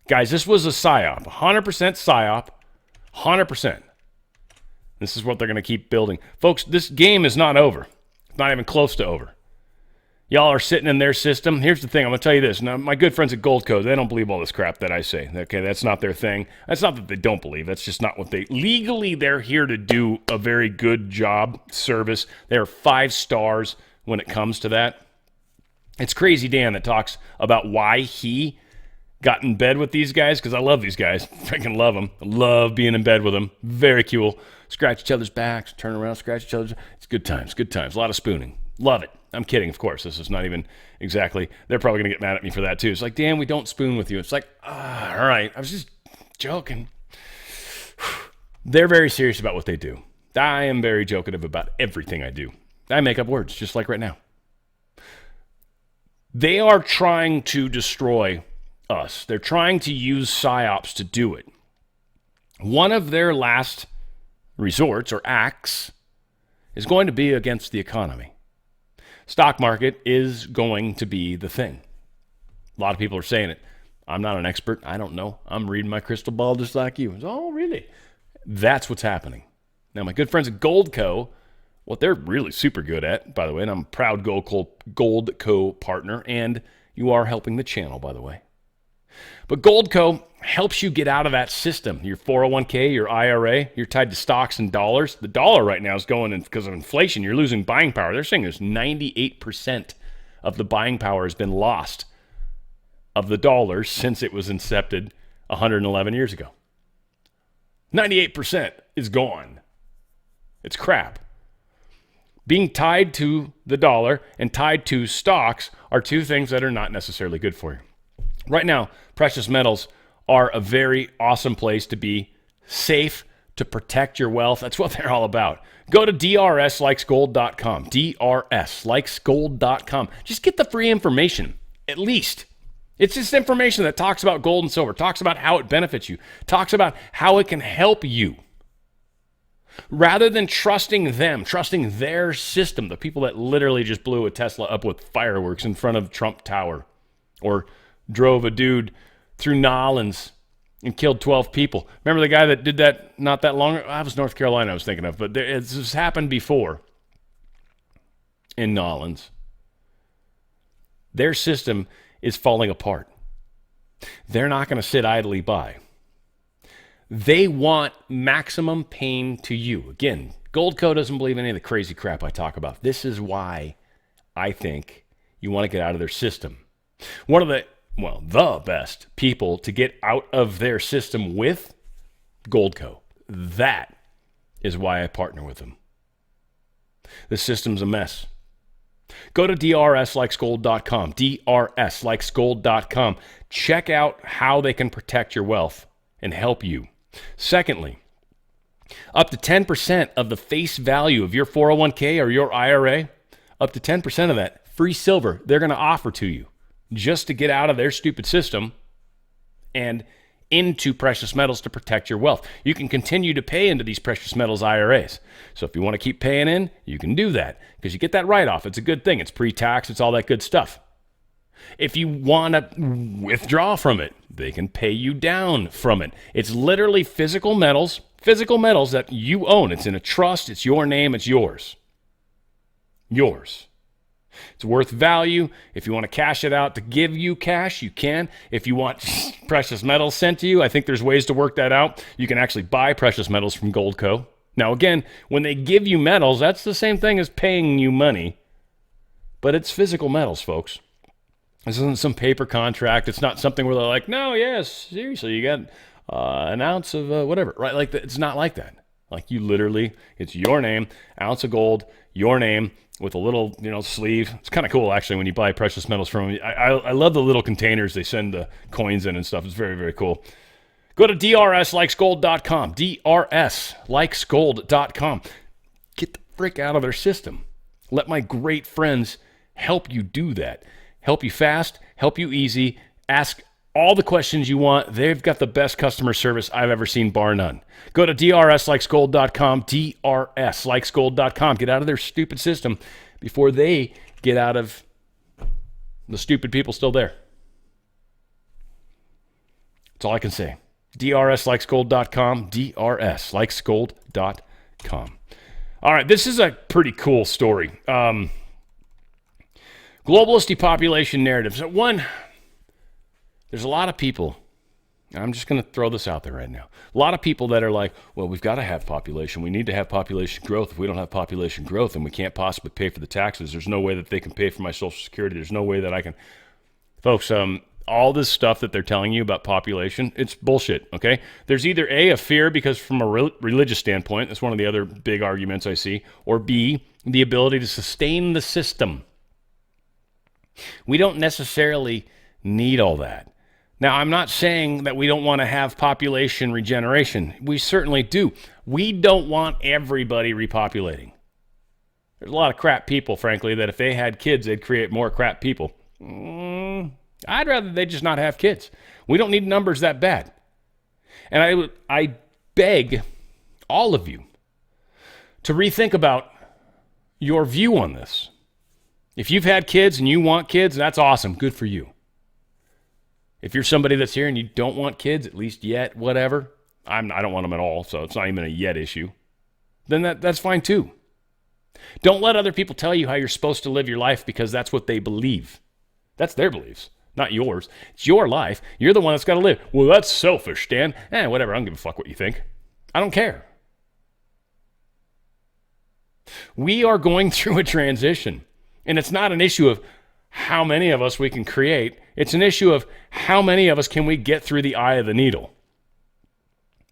Guys, this was a PsyOp, 100% PsyOp, 100%. This is what they're going to keep building. Folks, this game is not over. It's not even close to over. Y'all are sitting in their system. Here's the thing. I'm going to tell you this. Now, my good friends at Goldco, they don't believe all this crap that I say. Okay, that's not their thing. That's not that they don't believe. That's just not what they... Legally, they're here to do a very good job, service. They're 5 stars when it comes to that. It's Crazy Dan that talks about why he got in bed with these guys, because I love these guys. Freaking love them. I love being in bed with them. Very cool. Scratch each other's backs, turn around, scratch each other's... It's good times, good times. A lot of spooning. Love it. I'm kidding, of course. This is not even exactly... They're probably going to get mad at me for that, too. It's like, Dan, we don't spoon with you. It's like, all right. I was just joking. They're very serious about what they do. I am very jokative about everything I do. I make up words, just like right now. They are trying to destroy us. They're trying to use PsyOps to do it. One of their last resorts, or acts, is going to be against the economy. Stock market is going to be the thing. A lot of people are saying it. I'm not an expert. I don't know. I'm reading my crystal ball just like you. Oh, really? That's what's happening. Now, my good friends at Goldco, what they're really super good at, by the way, and I'm a proud Goldco partner, and you are helping the channel, by the way. But Goldco helps you get out of that system. Your 401k, your IRA, you're tied to stocks and dollars. The dollar right now is going in because of inflation. You're losing buying power. They're saying there's 98% of the buying power has been lost of the dollar since it was incepted 111 years ago. 98% is gone. It's crap. Being tied to the dollar and tied to stocks are two things that are not necessarily good for you. Right now, precious metals are a very awesome place to be safe, to protect your wealth. That's what they're all about. Go to drslikesgold.com, drslikesgold.com. Just get the free information, at least. It's just information that talks about gold and silver, talks about how it benefits you, talks about how it can help you. Rather than trusting them, trusting their system, the people that literally just blew a Tesla up with fireworks in front of Trump Tower, or drove a dude through Nolans and killed 12 people. Remember the guy that did that not that long ago? That was North Carolina I was thinking of, but this has happened before in Nolans. Their system is falling apart. They're not going to sit idly by. They want maximum pain to you. Again, Goldco doesn't believe any of the crazy crap I talk about. This is why I think you want to get out of their system. One of the best people to get out of their system with, Goldco. That is why I partner with them. The system's a mess. Go to drslikesgold.com, drslikesgold.com. Check out how they can protect your wealth and help you. Secondly, up to 10% of the face value of your 401k or your IRA, up to 10% of that, free silver, they're going to offer to you just to get out of their stupid system and into precious metals to protect your wealth. You can continue to pay into these precious metals IRAs. So if you want to keep paying in, you can do that because you get that write-off. It's a good thing. It's pre-tax. It's all that good stuff. If you want to withdraw from it, they can pay you down from it. It's literally physical metals that you own. It's in a trust. It's your name. It's yours. Yours. It's worth value. If you want to cash it out to give you cash, you can. If you want precious metals sent to you, I think there's ways to work that out. You can actually buy precious metals from Goldco. Now, again, when they give you metals, that's the same thing as paying you money, but it's physical metals, folks. This isn't some paper contract. It's not something where they're like, no, yes, seriously, you got an ounce of whatever, right? Like it's not like that. Like you literally, it's your name, ounce of gold, your name, with a little, sleeve. It's kind of cool, actually, when you buy precious metals from them. I love the little containers they send the coins in and stuff. It's very, very cool. Go to drslikesgold.com, drslikesgold.com. Get the frick out of their system. Let my great friends help you do that. Help you fast, help you easy. Ask all the questions you want. They've got the best customer service I've ever seen, bar none. Go to drslikesgold.com, drslikesgold.com. Get out of their stupid system before they get out of the stupid people still there. That's all I can say. drslikesgold.com, drslikesgold.com. All right, this is a pretty cool story. Globalist depopulation narratives. One, there's a lot of people, and I'm just going to throw this out there right now. A lot of people that are like, well, we've got to have population. We need to have population growth. If we don't have population growth, then we can't possibly pay for the taxes. There's no way that they can pay for my Social Security. There's no way that I can. Folks, all this stuff that they're telling you about population, it's bullshit, okay? There's either A, a fear because from a religious standpoint, that's one of the other big arguments I see, or B, the ability to sustain the system. We don't necessarily need all that. Now, I'm not saying that we don't want to have population regeneration. We certainly do. We don't want everybody repopulating. There's a lot of crap people, frankly, that if they had kids, they'd create more crap people. I'd rather they just not have kids. We don't need numbers that bad. And I beg all of you to rethink about your view on this. If you've had kids and you want kids, that's awesome. Good for you. If you're somebody that's here and you don't want kids, at least yet, whatever, I don't want them at all, so it's not even a yet issue, then that's fine too. Don't let other people tell you how you're supposed to live your life because that's what they believe. That's their beliefs, not yours. It's your life. You're the one that's got to live. Well, that's selfish, Dan. Whatever. I don't give a fuck what you think. I don't care. We are going through a transition. And it's not an issue of how many of us we can create. It's an issue of how many of us can we get through the eye of the needle.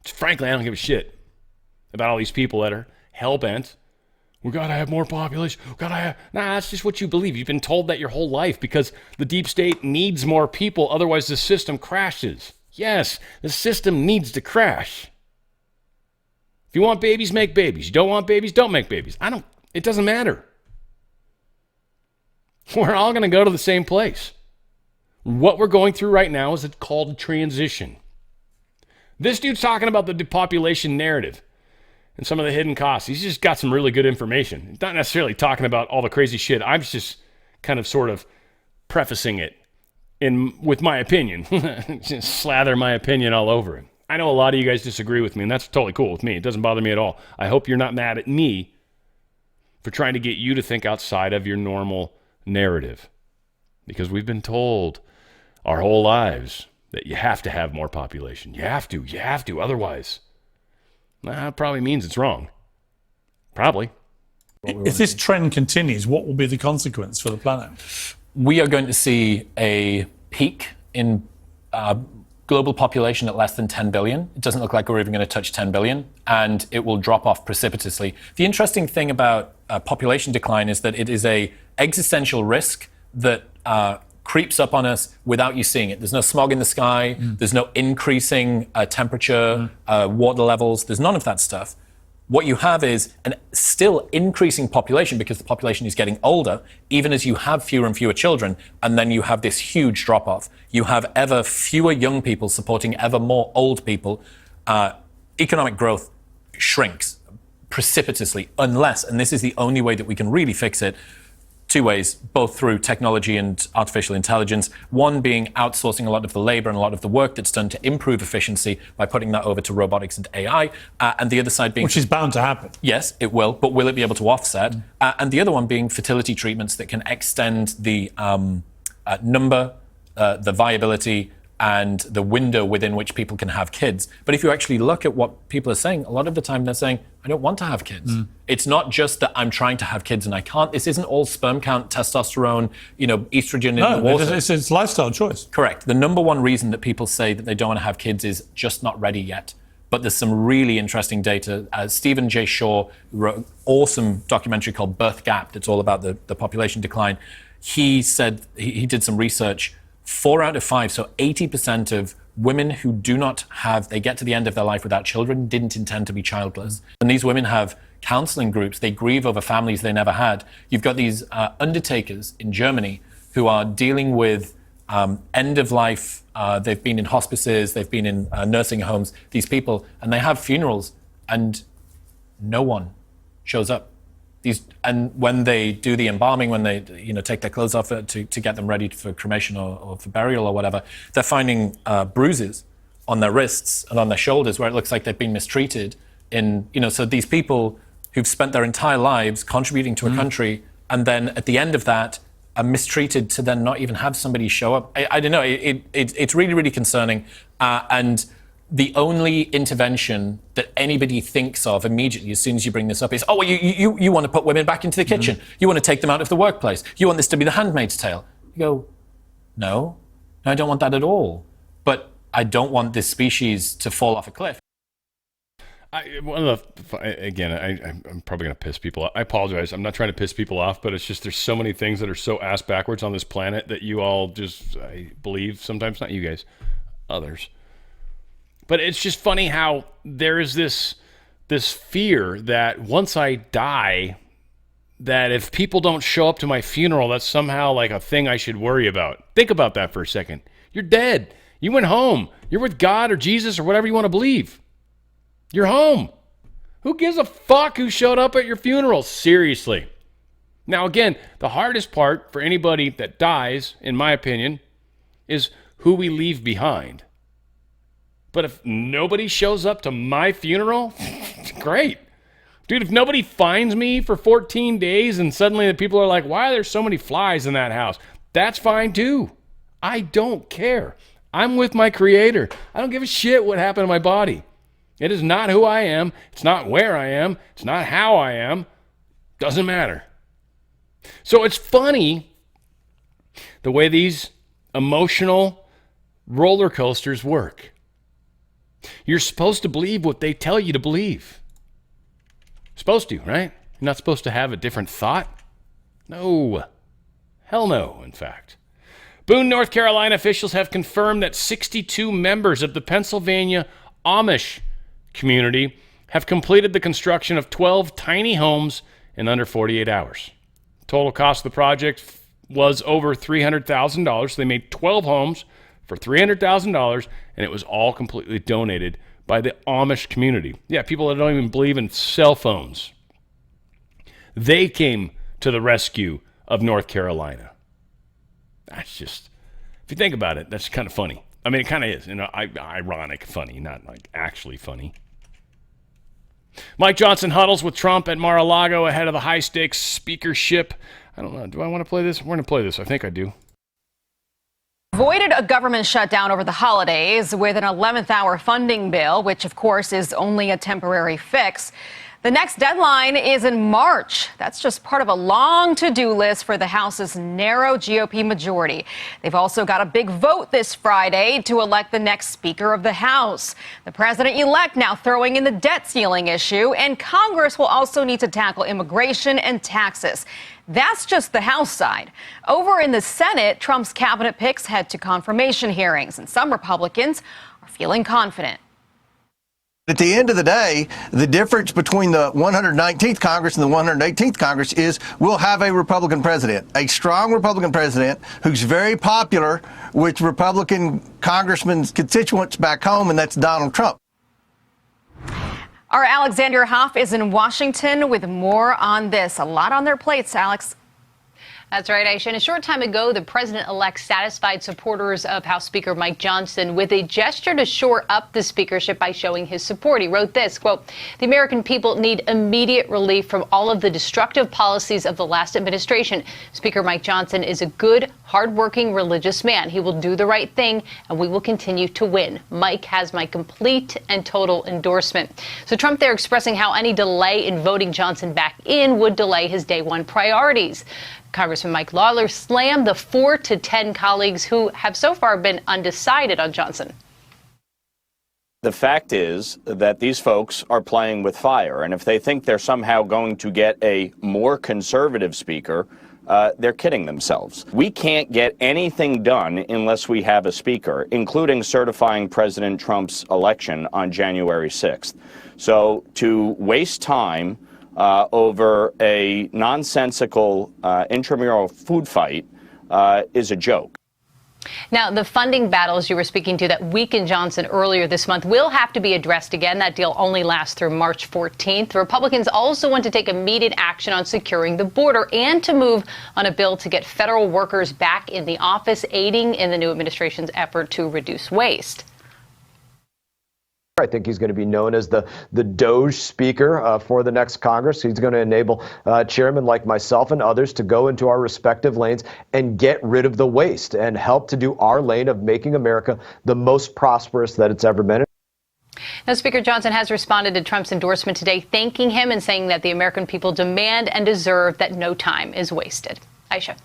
Frankly, I don't give a shit about all these people that are hell-bent. We got to have more population. Nah, that's just what you believe. You've been told that your whole life because the deep state needs more people. Otherwise, the system crashes. Yes, the system needs to crash. If you want babies, make babies. You don't want babies, don't make babies. It doesn't matter. We're all going to go to the same place. What we're going through right now is called transition. This dude's talking about the depopulation narrative and some of the hidden costs. He's just got some really good information. He's not necessarily talking about all the crazy shit. I'm just kind of sort of prefacing it with my opinion. Just slather my opinion all over it. I know a lot of you guys disagree with me, and that's totally cool with me. It doesn't bother me at all. I hope you're not mad at me for trying to get you to think outside of your normal narrative, because we've been told our whole lives that you have to have more population. You have to, otherwise, that probably means it's wrong. Probably. If this trend continues, what will be the consequence for the planet? We are going to see a peak in global population at less than 10 billion. It doesn't look like we're even going to touch 10 billion, and it will drop off precipitously. The interesting thing about population decline is that it is a existential risk that creeps up on us without you seeing it. There's no smog in the sky. There's no increasing temperature, water levels. There's none of that stuff. What you have is an still increasing population because the population is getting older, even as you have fewer and fewer children, and then you have this huge drop-off. You have ever fewer young people supporting ever more old people. Economic growth shrinks precipitously unless, and this is the only way that we can really fix it, two ways, both through technology and artificial intelligence. One being outsourcing a lot of the labor and a lot of the work that's done to improve efficiency by putting that over to robotics and AI. And the other side being... Which is bound to happen. Yes, it will, but will it be able to offset? And the other one being fertility treatments that can extend the number, the viability, and the window within which people can have kids. But if you actually look at what people are saying, a lot of the time they're saying, I don't want to have kids. It's not just that I'm trying to have kids and I can't. This isn't all sperm count, testosterone, estrogen in the water. It's lifestyle choice. Correct. The number one reason that people say that they don't want to have kids is just not ready yet. But there's some really interesting data. Stephen J. Shaw wrote an awesome documentary called Birth Gap that's all about the population decline. He said, he did some research, 4 out of 5, so 80% of women who do not have, they get to the end of their life without children, didn't intend to be childless. And these women have counseling groups. They grieve over families they never had. You've got these undertakers in Germany who are dealing with end of life. They've been in hospices, they've been in nursing homes, these people, and they have funerals and no one shows up. And when they do the embalming, when they take their clothes off to get them ready for cremation or for burial or whatever, they're finding bruises on their wrists and on their shoulders where it looks like they've been mistreated. So these people who've spent their entire lives contributing to a country, and then at the end of that are mistreated to then not even have somebody show up. I don't know. It's really, really concerning. And the only intervention that anybody thinks of immediately as soon as you bring this up is, oh, well, you want to put women back into the kitchen. You want to take them out of the workplace. You want this to be the Handmaid's Tale. You go, no, I don't want that at all. But I don't want this species to fall off a cliff. I'm probably going to piss people off. I apologize. I'm not trying to piss people off, but it's just there's so many things that are so ass backwards on this planet that you all just, I believe, sometimes not you guys, others. But it's just funny how there is this fear that once I die, that if people don't show up to my funeral, that's somehow like a thing I should worry about. Think about that for a second. You're dead. You went home. You're with God or Jesus or whatever you want to believe. You're home. Who gives a fuck who showed up at your funeral? Seriously. Now, again, the hardest part for anybody that dies, in my opinion, is who we leave behind. But if nobody shows up to my funeral, great. Dude, if nobody finds me for 14 days and suddenly the people are like, why are there so many flies in that house? That's fine too. I don't care. I'm with my creator. I don't give a shit what happened to my body. It is not who I am. It's not where I am. It's not how I am. Doesn't matter. So it's funny the way these emotional roller coasters work. You're supposed to believe what they tell you to believe. Supposed to, right? You're not supposed to have a different thought? No. Hell no, in fact. Boone, North Carolina officials have confirmed that 62 members of the Pennsylvania Amish community have completed the construction of 12 tiny homes in under 48 hours. Total cost of the project was over $300,000. They made 12 homes for $300,000, and it was all completely donated by the Amish community. Yeah, people that don't even believe in cell phones. They came to the rescue of North Carolina. That's just, if you think about it, that's kind of funny. I mean, it kind of is, ironic funny, not like actually funny. Mike Johnson huddles with Trump at Mar-a-Lago ahead of the high-stakes speakership. I don't know. Do I want to play this? We're going to play this. I think I do. Avoided a government shutdown over the holidays with an 11th hour funding bill, which of course is only a temporary fix. The next deadline is in March. That's just part of a long to-do list for the House's narrow GOP majority. They've also got a big vote this Friday to elect the next Speaker of the House. The president-elect now throwing in the debt ceiling issue, and Congress will also need to tackle immigration and taxes. That's just the House side. Over in the Senate, Trump's cabinet picks head to confirmation hearings, and some Republicans are feeling confident. At the end of the day, the difference between the 119th Congress and the 118th Congress is we'll have a Republican president, a strong Republican president who's very popular with Republican congressmen's constituents back home, and that's Donald Trump. Our Alexander Hoff is in Washington with more on this. A lot on their plates, Alex. That's right, Aisha. And a short time ago, the president-elect satisfied supporters of House Speaker Mike Johnson with a gesture to shore up the speakership by showing his support. He wrote this, quote, "The American people need immediate relief from all of the destructive policies of the last administration. Speaker Mike Johnson is a good, hardworking, religious man. He will do the right thing, and we will continue to win. Mike has my complete and total endorsement." So Trump there expressing how any delay in voting Johnson back in would delay his day one priorities. Congressman Mike Lawler slammed the 4 to 10 colleagues who have so far been undecided on Johnson. The fact is that these folks are playing with fire, and if they think they're somehow going to get a more conservative speaker, they're kidding themselves. We can't get anything done unless we have a speaker, including certifying President Trump's election on January 6th. So to waste time over a nonsensical intramural food fight is a joke. Now, the funding battles you were speaking to that weakened Johnson earlier this month will have to be addressed again. That deal only lasts through March 14th. The Republicans also want to take immediate action on securing the border and to move on a bill to get federal workers back in the office, aiding in the new administration's effort to reduce waste. I think he's going to be known as the Doge Speaker for the next Congress. He's going to enable chairmen like myself and others to go into our respective lanes and get rid of the waste and help to do our lane of making America the most prosperous that it's ever been. Now, Speaker Johnson has responded to Trump's endorsement today, thanking him and saying that the American people demand and deserve that no time is wasted. Aisha.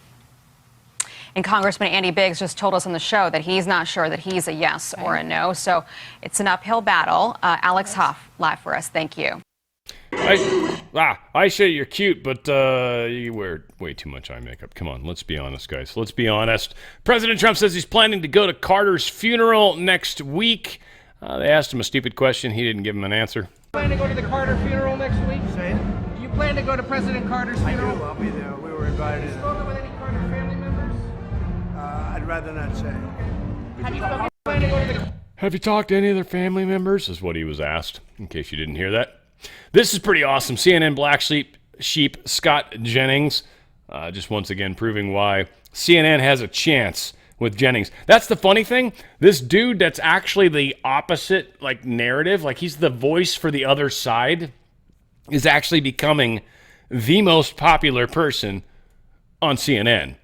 And Congressman Andy Biggs just told us on the show that he's not sure that he's a yes or a no. So it's an uphill battle. Alex Hoff, live for us. Thank you. Aisha, you're cute, but you wear way too much eye makeup. Come on, let's be honest, guys. Let's be honest. President Trump says he's planning to go to Carter's funeral next week. They asked him a stupid question. He didn't give him an answer. Plan to go to the Carter funeral next week? Say it. Do you plan to go to President Carter's funeral? I do. I'll be there. We were invited. Have you spoken with any Carter family members? I'd rather not say. Have you talked to any of their family members? Is what he was asked, in case you didn't hear that. This is pretty awesome. CNN Black Sheep Scott Jennings, just once again proving why CNN has a chance with Jennings. That's the funny thing. This dude that's actually the opposite narrative, he's the voice for the other side, is actually becoming the most popular person on CNN.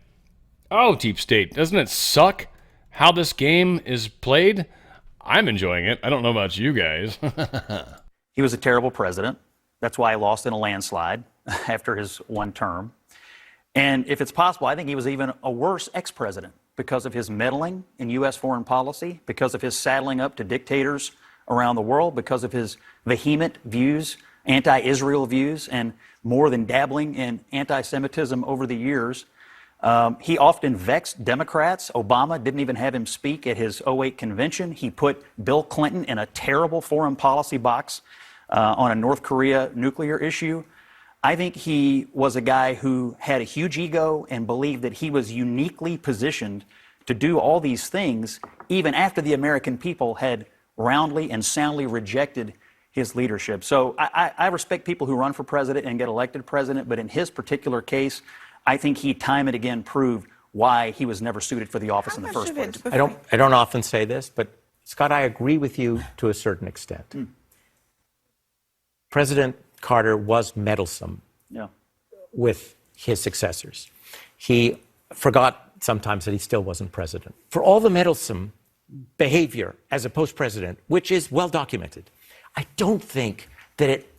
Oh, Deep State, doesn't it suck how this game is played? I'm enjoying it. I don't know about you guys. He was a terrible president. That's why he lost in a landslide after his one term. And if it's possible, I think he was even a worse ex-president because of his meddling in U.S. foreign policy, because of his saddling up to dictators around the world, because of his vehement views, anti-Israel views, and more than dabbling in anti-Semitism over the years. He often vexed Democrats. Obama didn't even have him speak at his 2008 convention. He put Bill Clinton in a terrible foreign policy box on a North Korea nuclear issue. I think he was a guy who had a huge ego and believed that he was uniquely positioned to do all these things, even after the American people had roundly and soundly rejected his leadership. So I respect people who run for president and get elected president, but in his particular case, I think he time and again proved why he was never suited for the office in the first place. I don't often say this, but Scott, I agree with you to a certain extent. President Carter was meddlesome with his successors. He forgot sometimes that he still wasn't president. For all the meddlesome behavior as a post-president, which is well documented, I don't think that it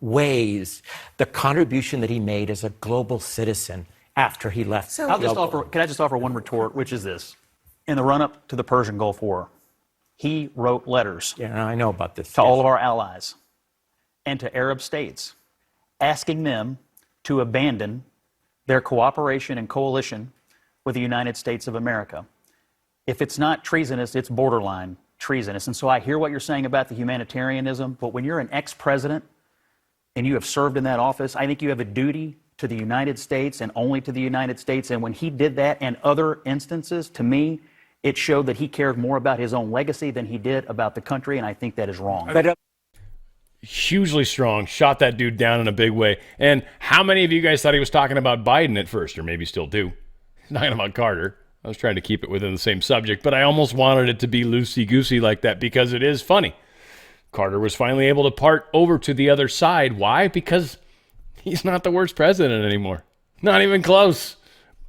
weighs the contribution that he made as a global citizen after he left. Can I just offer one retort, which is this. In the run-up to the Persian Gulf War, he wrote letters I know about this, to all of our allies and to Arab states, asking them to abandon their cooperation and coalition with the United States of America. If it's not treasonous, it's borderline treasonous. And so I hear what you're saying about the humanitarianism, but when you're an ex-president and you have served in that office, I think you have a duty to the United States and only to the United States. And when he did that and other instances, to me, it showed that he cared more about his own legacy than he did about the country, and I think that is wrong. Hugely strong, shot that dude down in a big way. And how many of you guys thought he was talking about Biden at first, or maybe still do? He's talking about Carter. I was trying to keep it within the same subject, but I almost wanted it to be loosey-goosey like that because it is funny. Carter was finally able to part over to the other side. Why? Because he's not the worst president anymore. Not even close.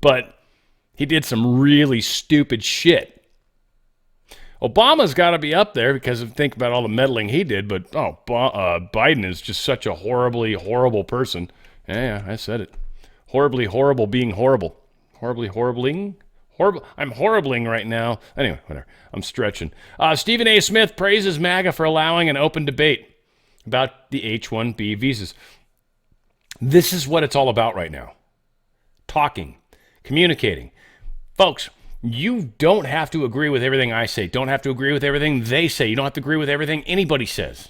But he did some really stupid shit. Obama's got to be up there because think about all the meddling he did, but Biden is just such a horribly horrible person. Yeah, I said it. Horribly horrible being horrible. Horribly horribling? Horrible. I'm horribling right now. Anyway, whatever. I'm stretching. Stephen A. Smith praises MAGA for allowing an open debate about the H-1B visas. This is what it's all about right now. Talking, communicating. Folks, you don't have to agree with everything I say. Don't have to agree with everything they say. You don't have to agree with everything anybody says.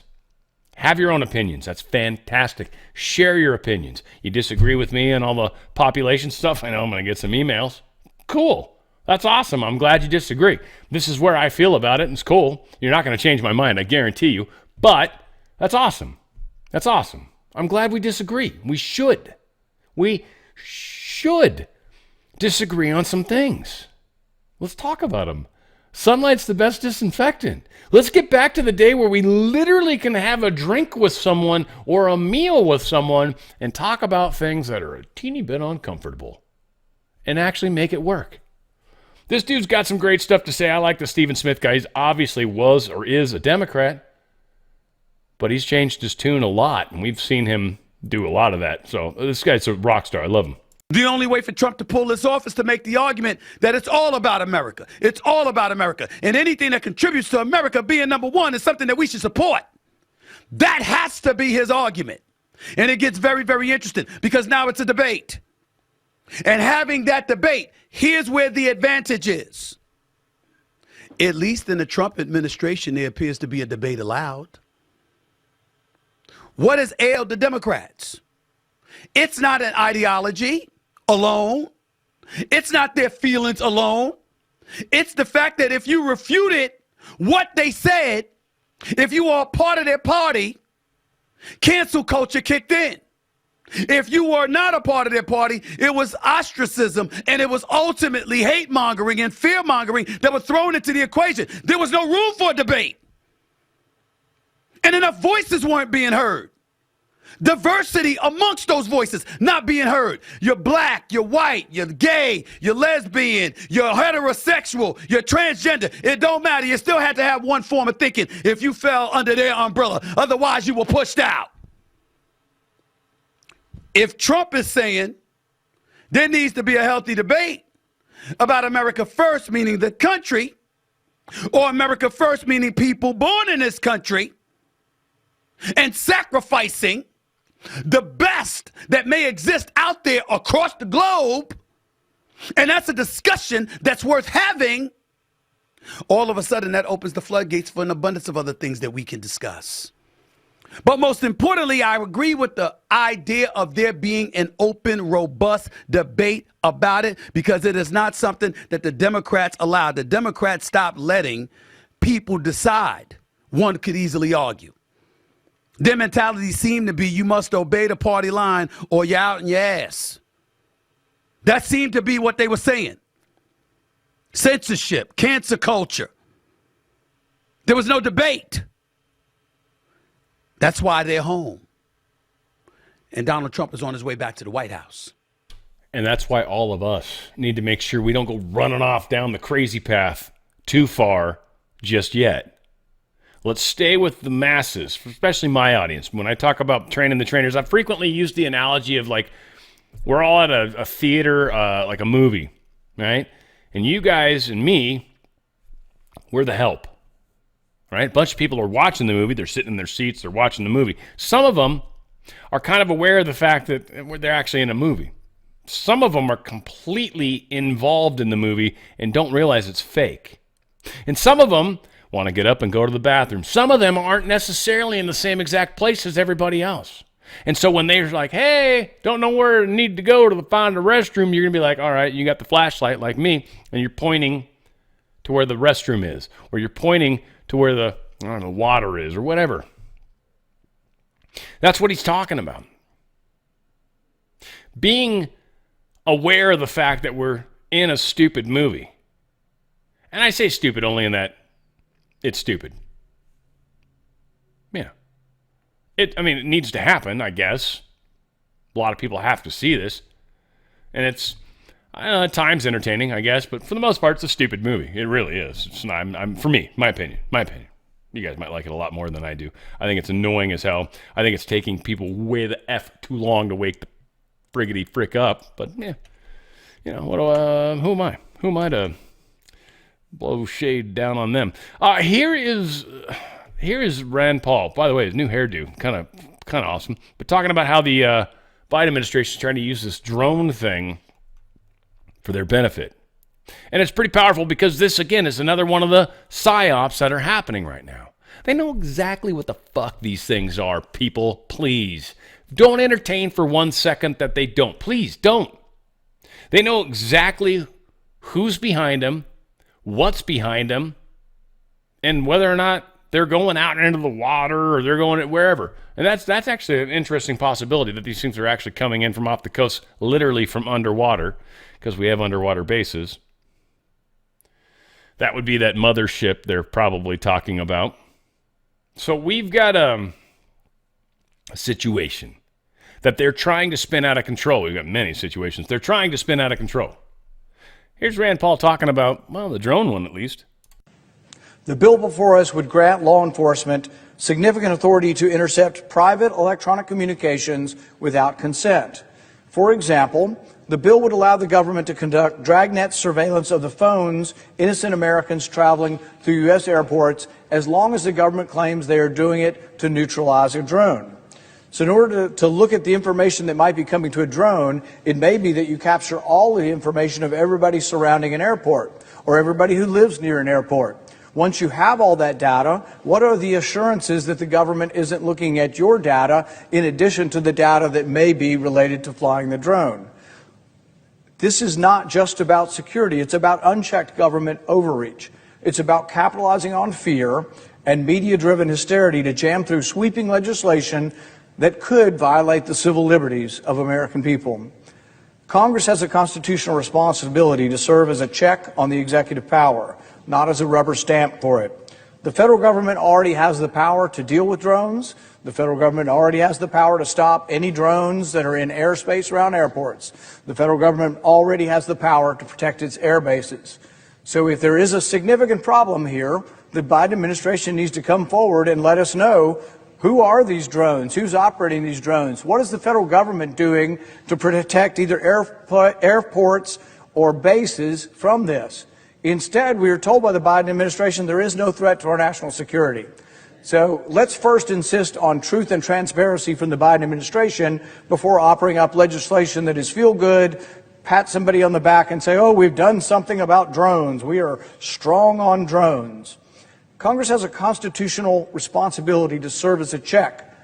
Have your own opinions. That's fantastic. Share your opinions. You disagree with me and all the population stuff? I know I'm going to get some emails. Cool. That's awesome. I'm glad you disagree. This is where I feel about it, and it's cool. You're not going to change my mind, I guarantee you. But that's awesome. That's awesome. I'm glad we disagree. We should. We should disagree on some things. Let's talk about them. Sunlight's the best disinfectant. Let's get back to the day where we literally can have a drink with someone or a meal with someone and talk about things that are a teeny bit uncomfortable and actually make it work. This dude's got some great stuff to say. I like the Stephen Smith guy. He obviously was or is a Democrat, but he's changed his tune a lot, and we've seen him do a lot of that. So this guy's a rock star. I love him. The only way for Trump to pull this off is to make the argument that it's all about America. It's all about America. And anything that contributes to America being number one is something that we should support. That has to be his argument. And it gets very, very interesting because now it's a debate. And having that debate, here's where the advantage is. At least in the Trump administration, there appears to be a debate allowed. What has ailed the Democrats? It's not an ideology alone. It's not their feelings alone. It's the fact that if you refuted what they said, if you are a part of their party, cancel culture kicked in. If you were not a part of their party, it was ostracism, and it was ultimately hate mongering and fear mongering that were thrown into the equation. There was no room for a debate. And enough voices weren't being heard. Diversity amongst those voices not being heard. You're black, you're white, you're gay, you're lesbian, you're heterosexual, you're transgender. It don't matter. You still had to have one form of thinking if you fell under their umbrella. Otherwise, you were pushed out. If Trump is saying there needs to be a healthy debate about America first, meaning the country, or America first, meaning people born in this country, and sacrificing the best that may exist out there across the globe, and that's a discussion that's worth having, all of a sudden that opens the floodgates for an abundance of other things that we can discuss. But most importantly, I agree with the idea of there being an open, robust debate about it, because it is not something that the Democrats allow. The Democrats stopped letting people decide. One could easily argue. Their mentality seemed to be you must obey the party line or you're out in your ass. That seemed to be what they were saying. Censorship, cancel culture. There was no debate. That's why they're home. And Donald Trump is on his way back to the White House. And that's why all of us need to make sure we don't go running off down the crazy path too far just yet. Let's stay with the masses, especially my audience. When I talk about training the trainers, I frequently use the analogy of like, we're all at a theater, like a movie, right? And you guys and me, we're the help, right? A bunch of people are watching the movie. They're sitting in their seats. They're watching the movie. Some of them are kind of aware of the fact that they're actually in a movie. Some of them are completely involved in the movie and don't realize it's fake. And some of them want to get up and go to the bathroom. Some of them aren't necessarily in the same exact place as everybody else. And so when they're like, hey, don't know where I need to go to find a restroom, you're going to be like, all right, you got the flashlight like me, and you're pointing to where the restroom is, or you're pointing to where the, I don't know, water is, or whatever. That's what he's talking about. Being aware of the fact that we're in a stupid movie. And I say stupid only in that it's stupid. Yeah. It needs to happen, I guess. A lot of people have to see this. And it's, at times entertaining, I guess, but for the most part, it's a stupid movie. It really is. It's not, for me, my opinion. You guys might like it a lot more than I do. I think it's annoying as hell. I think it's taking people way the F too long to wake the friggity frick up. But, yeah, who am I? Who am I to blow shade down on them? Here is Rand Paul. By the way, his new hairdo, kind of awesome. But talking about how the Biden administration is trying to use this drone thing for their benefit. And it's pretty powerful because this, again, is another one of the PsyOps that are happening right now. They know exactly what the fuck these things are, people. Please. Don't entertain for 1 second that they don't. Please don't. They know exactly who's behind them, what's behind them, and whether or not they're going out into the water or they're going wherever. And that's actually an interesting possibility that these things are actually coming in from off the coast, literally from underwater, because we have underwater bases. That would be that mothership they're probably talking about. So we've got a situation that they're trying to spin out of control. We've got many situations they're trying to spin out of control. Here's Rand Paul talking about, well, the drone one at least. The bill before us would grant law enforcement significant authority to intercept private electronic communications without consent. For example, the bill would allow the government to conduct dragnet surveillance of the phones innocent Americans traveling through U.S. airports as long as the government claims they are doing it to neutralize a drone. So in order to look at the information that might be coming to a drone, it may be that you capture all the information of everybody surrounding an airport or everybody who lives near an airport. Once you have all that data, what are the assurances that the government isn't looking at your data in addition to the data that may be related to flying the drone? This is not just about security. It's about unchecked government overreach. It's about capitalizing on fear and media-driven hysteria to jam through sweeping legislation that could violate the civil liberties of American people. Congress has a constitutional responsibility to serve as a check on the executive power, not as a rubber stamp for it. The federal government already has the power to deal with drones. The federal government already has the power to stop any drones that are in airspace around airports. The federal government already has the power to protect its air bases. So if there is a significant problem here, the Biden administration needs to come forward and let us know, who are these drones? Who's operating these drones? What is the federal government doing to protect either airports or bases from this? Instead, we are told by the Biden administration there is no threat to our national security. So let's first insist on truth and transparency from the Biden administration before offering up legislation that is feel good, pat somebody on the back and say, oh, we've done something about drones. We are strong on drones. Congress has a constitutional responsibility to serve as a check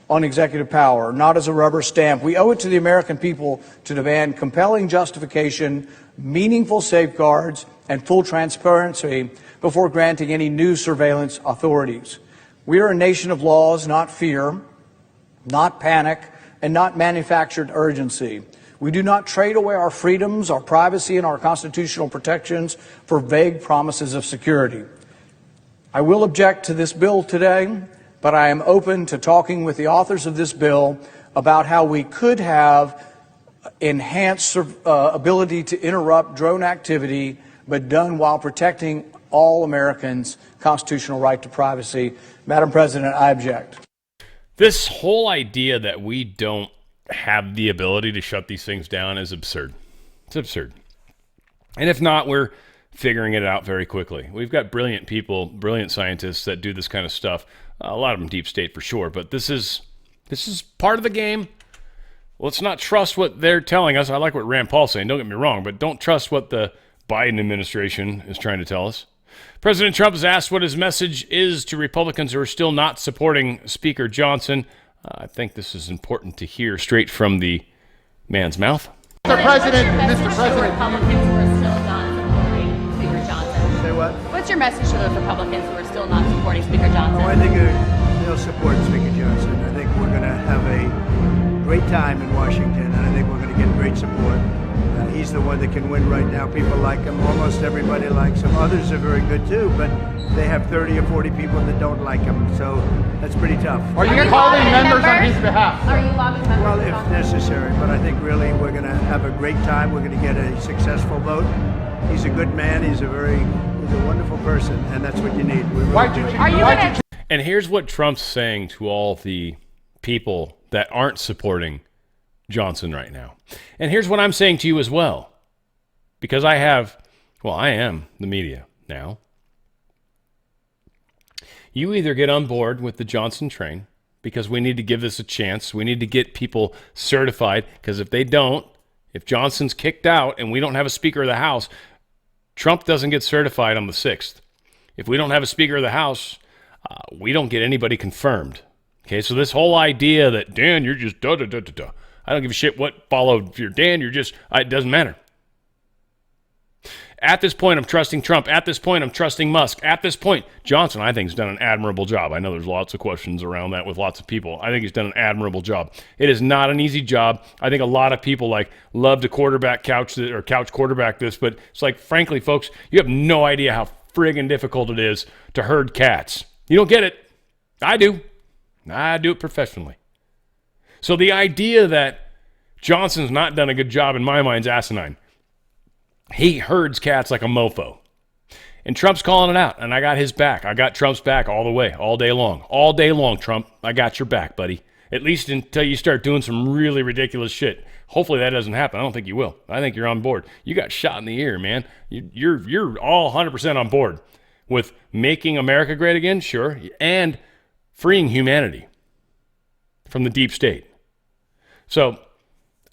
on executive power, not as a rubber stamp. We owe it to the American people to demand compelling justification, meaningful safeguards, and full transparency before granting any new surveillance authorities. We are a nation of laws, not fear, not panic, and not manufactured urgency. We do not trade away our freedoms, our privacy, and our constitutional protections for vague promises of security. I will object to this bill today, but I am open to talking with the authors of this bill about how we could have enhanced ability to interrupt drone activity, but done while protecting all Americans' constitutional right to privacy. Madam President, I object. This whole idea that we don't have the ability to shut these things down is absurd. It's absurd. And if not, we're figuring it out very quickly. We've got brilliant people, brilliant scientists that do this kind of stuff. A lot of them deep state for sure, but this is part of the game. Let's not trust what they're telling us. I like what Rand Paul's saying, don't get me wrong, but don't trust what the Biden administration is trying to tell us. President Trump has asked what his message is to Republicans who are still not supporting Speaker Johnson. I think this is important to hear straight from the man's mouth. Mr. President, Mr. President. Republicans who are still not supporting Speaker Johnson. Say what? What's your message to those Republicans who are still not supporting Speaker Johnson? Oh, I think they'll support Speaker Johnson. I think we're going to have a great time in Washington, and I think we're going to get great support. He's the one that can win right now. People like him. Almost everybody likes him. Others are very good too, but they have 30 or 40 people that don't like him, so that's pretty tough. Are you calling members on his behalf? Are you lobbying members? Well, if necessary, but I think really we're going to have a great time. We're going to get a successful vote. He's a good man. He's a wonderful person, and that's what you need. And here's what Trump's saying to all the people that aren't supporting Johnson right now. And here's what I'm saying to you as well. Because I am the media now. You either get on board with the Johnson train, because we need to give this a chance. We need to get people certified, because if they don't, if Johnson's kicked out and we don't have a Speaker of the House, Trump doesn't get certified on the 6th. If we don't have a Speaker of the House, we don't get anybody confirmed. Okay, so this whole idea that, Dan, you're just da-da-da-da-da. I don't give a shit what followed. If you're Dan, you're just, it doesn't matter. At this point, I'm trusting Trump. At this point, I'm trusting Musk. At this point, Johnson, I think, has done an admirable job. I know there's lots of questions around that with lots of people. I think he's done an admirable job. It is not an easy job. I think a lot of people love to couch quarterback this, but it's like, frankly, folks, you have no idea how friggin' difficult it is to herd cats. You don't get it. I do. I do it professionally. So the idea that Johnson's not done a good job in my mind is asinine. He herds cats like a mofo. And Trump's calling it out, and I got his back. I got Trump's back all the way, all day long. All day long, Trump. I got your back, buddy. At least until you start doing some really ridiculous shit. Hopefully that doesn't happen. I don't think you will. I think you're on board. You got shot in the ear, man. You're all 100% on board with making America great again, sure, and freeing humanity from the deep state. So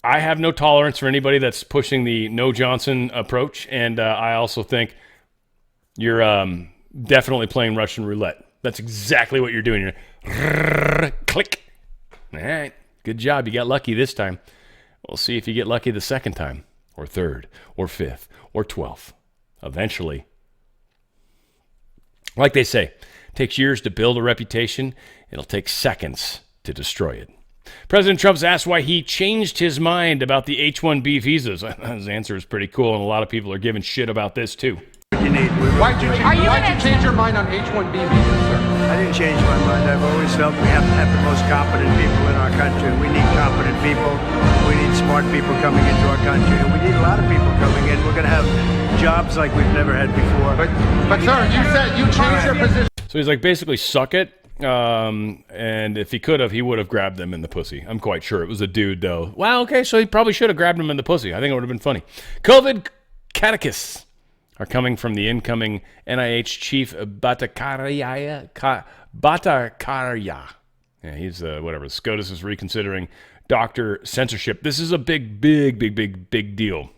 I have no tolerance for anybody that's pushing the no Johnson approach, and I also think you're definitely playing Russian roulette. That's exactly what you're doing. You're click. All right, good job. You got lucky this time. We'll see if you get lucky the second time, or third, or fifth, or 12th. Eventually, like they say, it takes years to build a reputation. It'll take seconds to destroy it. President Trump's asked why he changed his mind about the H-1B visas. His answer is pretty cool, and a lot of people are giving shit about this, too. Why'd you change your mind on H-1B visas, sir? I didn't change my mind. I've always felt we have to have the most competent people in our country. We need competent people. We need smart people coming into our country. And we need a lot of people coming in. We're going to have jobs like we've never had before. But sir, you said you changed your position. So he's like, basically, suck it. And if he could have, he would have grabbed them in the pussy. I'm quite sure it was a dude, though. Wow, okay, so he probably should have grabbed him in the pussy. I think it would have been funny. COVID catechists are coming from the incoming NIH chief Bhattacharya. Yeah, he's whatever. SCOTUS is reconsidering doctor censorship. This is a big deal.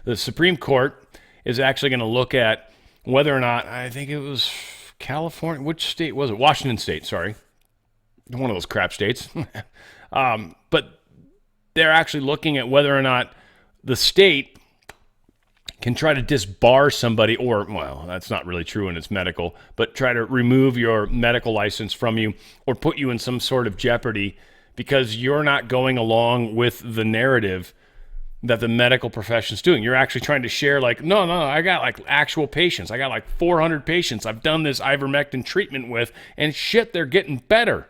The Supreme Court is actually going to look at whether or not, I think it was California, which state was it? Washington State, sorry. One of those crap states. But they're actually looking at whether or not the state can try to disbar somebody, or, well, that's not really true and it's medical, but try to remove your medical license from you or put you in some sort of jeopardy because you're not going along with the narrative that the medical profession's doing. You're actually trying to share no, I got actual patients. I got 400 patients I've done this ivermectin treatment with, and shit, they're getting better.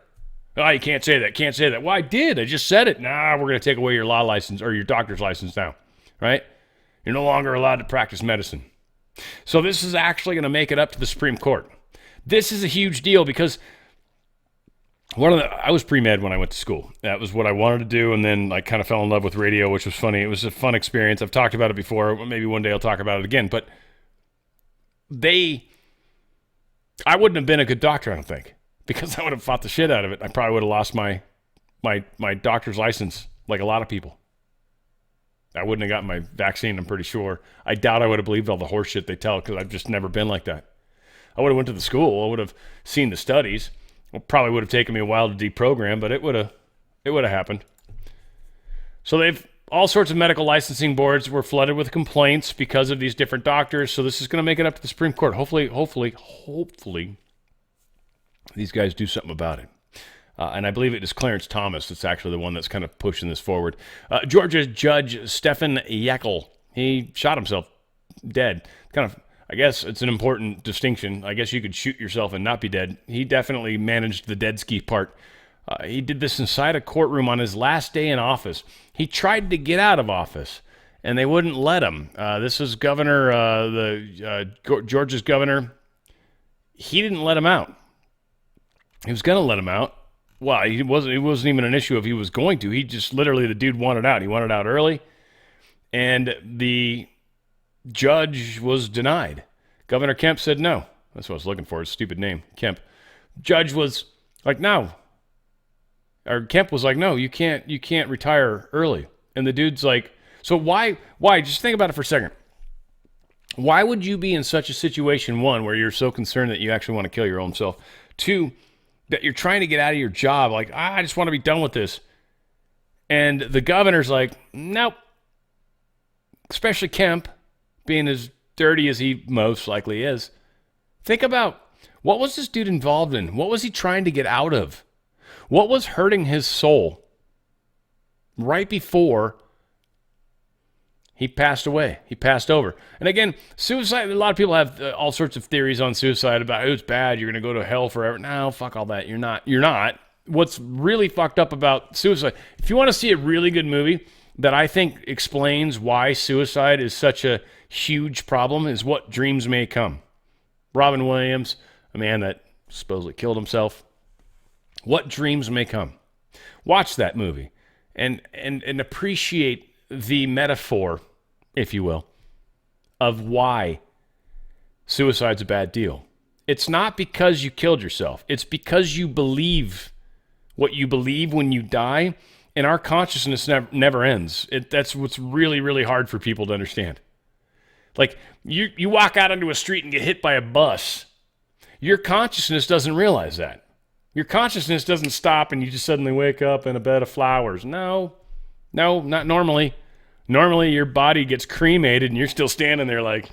Oh, you can't say that. Well, I did. I just said it. Nah, we're going to take away your law license or your doctor's license now, right? You're no longer allowed to practice medicine. So this is actually going to make it up to the Supreme Court. This is a huge deal because I was pre-med when I went to school. That was what I wanted to do, and then I kind of fell in love with radio, which was funny. It was a fun experience. I've talked about it before. Maybe one day I'll talk about it again. But I wouldn't have been a good doctor, I don't think, because I would have fought the shit out of it. I probably would have lost my doctor's license, like a lot of people. I wouldn't have gotten my vaccine, I'm pretty sure. I doubt I would have believed all the horse shit they tell, because I've just never been like that. I would have went to the school. I would have seen the studies. It probably would have taken me a while to deprogram, but it would have happened. So all sorts of medical licensing boards were flooded with complaints because of these different doctors. So this is going to make it up to the Supreme Court. Hopefully, these guys do something about it. And I believe it is Clarence Thomas that's actually the one that's kind of pushing this forward. Georgia Judge Stephen Yackel, he shot himself dead. I guess it's an important distinction. I guess you could shoot yourself and not be dead. He definitely managed the dead ski part. He did this inside a courtroom on his last day in office. He tried to get out of office, and they wouldn't let him. This is Georgia's governor. He didn't let him out. He was going to let him out. Well, it wasn't even an issue if he was going to. He just literally, the dude wanted out. He wanted out early, and the judge was denied. Governor Kemp said no. That's what I was looking for, his stupid name, Kemp. Judge was like, no. Or Kemp was like, no, you can't retire early. And the dude's like, so why? Just think about it for a second. Why would you be in such a situation, one, where you're so concerned that you actually want to kill your own self? Two, that you're trying to get out of your job, like, I just want to be done with this. And the governor's like, nope. Especially Kemp, being as dirty as he most likely is. Think about, what was this dude involved in? What was he trying to get out of? What was hurting his soul right before he passed away? He passed over. And again, suicide, a lot of people have all sorts of theories on suicide about, oh, it's bad, you're going to go to hell forever. No, fuck all that. You're not. What's really fucked up about suicide, if you want to see a really good movie that I think explains why suicide is such a huge problem, is What Dreams May Come. Robin Williams, a man that supposedly killed himself. What Dreams May Come. Watch that movie and appreciate the metaphor, if you will, of why suicide's a bad deal. It's not because you killed yourself. It's because you believe what you believe when you die, and our consciousness never ends. That's what's really, really hard for people to understand. Like, you walk out onto a street and get hit by a bus. Your consciousness doesn't realize that. Your consciousness doesn't stop and you just suddenly wake up in a bed of flowers. No, not normally. Normally, your body gets cremated and you're still standing there like,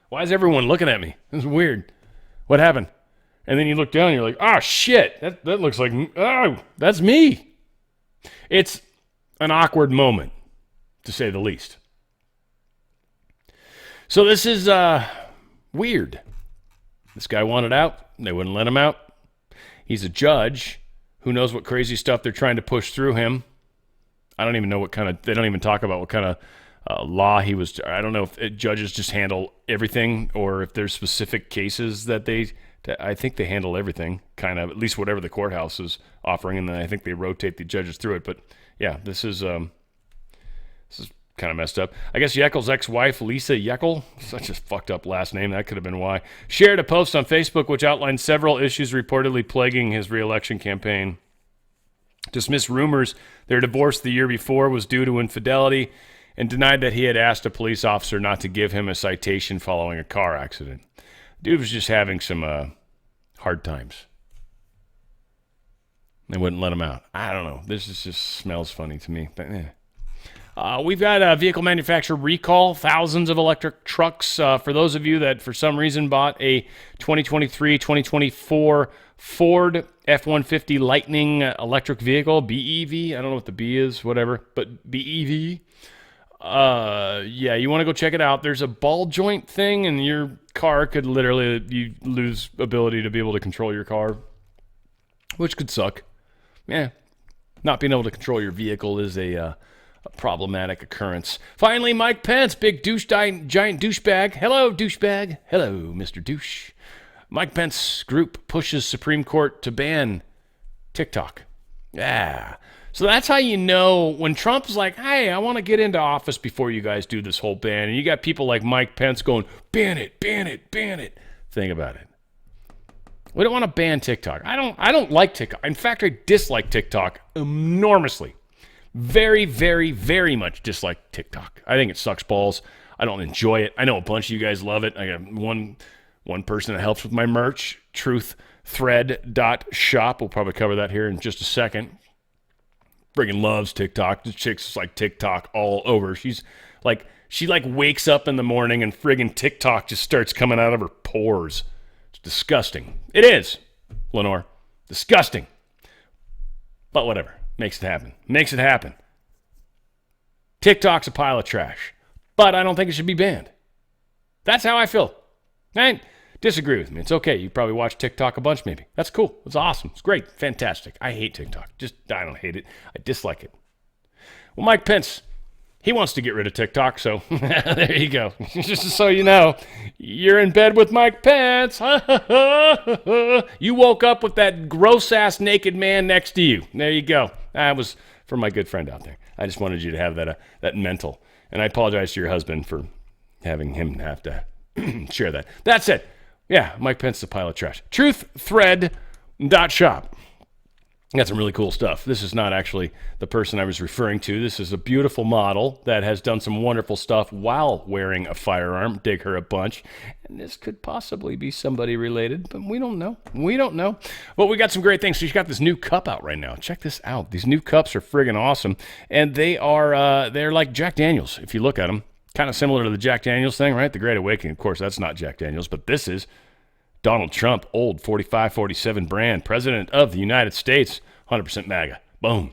why is everyone looking at me? This is weird. What happened? And then you look down and you're like, oh, shit, that looks like, oh, that's me. It's an awkward moment, to say the least. So this is weird. This guy wanted out. They wouldn't let him out. He's a judge. Who knows what crazy stuff they're trying to push through him. I don't even know what kind of, they don't even talk about what kind of law he was. I don't know if judges just handle everything or if there's specific cases that I think they handle everything, kind of, at least whatever the courthouse is offering, and then I think they rotate the judges through it. But yeah, this is kind of messed up. I guess Yeckel's ex-wife, Lisa Yeckel, such a fucked up last name, that could have been why, shared a post on Facebook which outlined several issues reportedly plaguing his re-election campaign. Dismissed rumors their divorce the year before was due to infidelity and denied that he had asked a police officer not to give him a citation following a car accident. Dude was just having some hard times. They wouldn't let him out. I don't know. This just smells funny to me. But we've got a vehicle manufacturer recall, thousands of electric trucks. For those of you that for some reason bought a 2023, 2024 Ford F-150 Lightning electric vehicle, BEV, I don't know what the B is, whatever, but BEV. Yeah, you want to go check it out. There's a ball joint thing, and your car could literally, you lose ability to be able to control your car, which could suck. Yeah, not being able to control your vehicle is a a problematic occurrence. Finally, Mike Pence, big giant douchebag. Hello, douchebag. Hello, Mr. Douche. Mike Pence group pushes Supreme Court to ban TikTok. Yeah. So that's how you know when Trump's like, hey, I want to get into office before you guys do this whole ban. And you got people like Mike Pence going, ban it, ban it, ban it. Think about it. We don't want to ban TikTok. I don't like TikTok. In fact, I dislike TikTok enormously. Very, very, very much dislike TikTok. I think it sucks balls. I don't enjoy it. I know a bunch of you guys love it. I got one person that helps with my merch, truththread.shop. We'll probably cover that here in just a second. Friggin' loves TikTok. This chick's like TikTok all over. She wakes up in the morning and friggin' TikTok just starts coming out of her pores. It's disgusting. It is, Lenore. Disgusting. But whatever. Makes it happen. Makes it happen. TikTok's a pile of trash. But I don't think it should be banned. That's how I feel. Right? Disagree with me. It's okay. You probably watch TikTok a bunch, maybe. That's cool. It's awesome. It's great. Fantastic. I hate TikTok. I don't hate it. I dislike it. Well, Mike Pence, he wants to get rid of TikTok, so there you go. Just so you know, you're in bed with Mike Pence. You woke up with that gross-ass naked man next to you. There you go. That was for my good friend out there. I just wanted you to have that mental. And I apologize to your husband for having him have to share that. That's it. Yeah, Mike Pence is a pile of trash. Truththread.shop. Got some really cool stuff. This is not actually the person I was referring to. This is a beautiful model that has done some wonderful stuff while wearing a firearm. Dig her a bunch. And this could possibly be somebody related, but we don't know. We don't know. But we got some great things. She's got this new cup out right now. Check this out. These new cups are friggin' awesome. And they're like Jack Daniels, if you look at them. Kind of similar to the Jack Daniels thing, right? The Great Awakening. Of course, that's not Jack Daniels, but this is Donald Trump, old 4547 brand, president of the United States, 100% MAGA. Boom.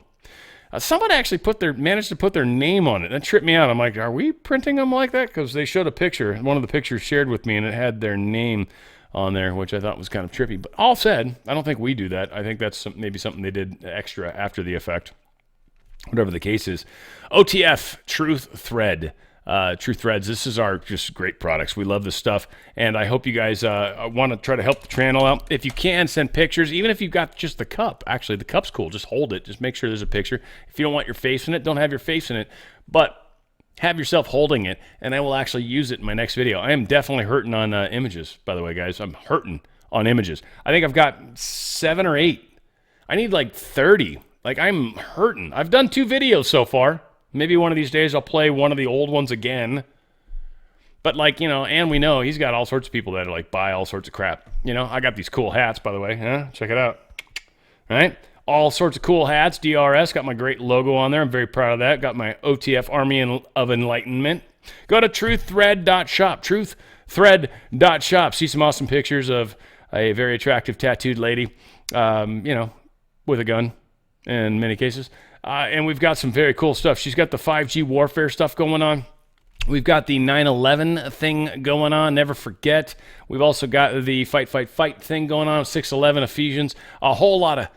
Somebody actually managed to put their name on it. That tripped me out. I'm like, are we printing them like that? Because they showed a picture, one of the pictures shared with me, and it had their name on there, which I thought was kind of trippy. But all said, I don't think we do that. I think that's maybe something they did extra after the effect. Whatever the case is. OTF, Truth Thread. Truth Threads. This is our just great products. We love this stuff, and I hope you guys want to try to help the channel out. If you can, send pictures, even if you've got just the cup. Actually, the cup's cool. Just hold it. Just make sure there's a picture. If you don't want your face in it, don't have your face in it, but have yourself holding it, and I will actually use it in my next video. I am definitely hurting on images, by the way, guys. I'm hurting on images. I think I've got 7 or 8. I need like 30. Like, I'm hurting. I've done 2 videos so far. Maybe one of these days I'll play one of the old ones again. But like, and we know he's got all sorts of people that like buy all sorts of crap. I got these cool hats, by the way. Check it out. Right? All sorts of cool hats. DRS. Got my great logo on there. I'm very proud of that. Got my OTF Army of Enlightenment. Go to truththread.shop. Truththread.shop. See some awesome pictures of a very attractive tattooed lady, with a gun in many cases. And we've got some very cool stuff. She's got the 5G warfare stuff going on. We've got the 9/11 thing going on. Never forget. We've also got the fight thing going on. 6/11 Ephesians. A whole lot of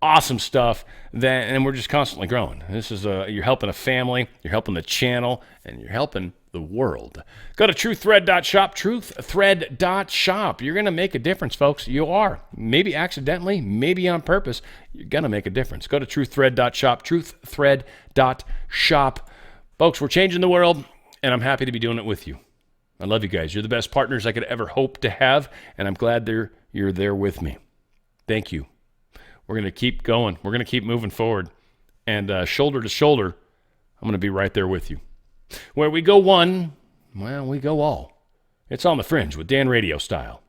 awesome stuff. And we're just constantly growing. This is you're helping a family. You're helping the channel. And you're helping the world. Go to truththread.shop. Truththread.shop. You're going to make a difference, folks. You are. Maybe accidentally, maybe on purpose. You're going to make a difference. Go to truththread.shop. Truththread.shop. Folks, we're changing the world, and I'm happy to be doing it with you. I love you guys. You're the best partners I could ever hope to have, and I'm glad you're there with me. Thank you. We're going to keep going. We're going to keep moving forward. And shoulder to shoulder, I'm going to be right there with you. Where we go one, well, we go all. It's On the Fringe with Dan Radio Style.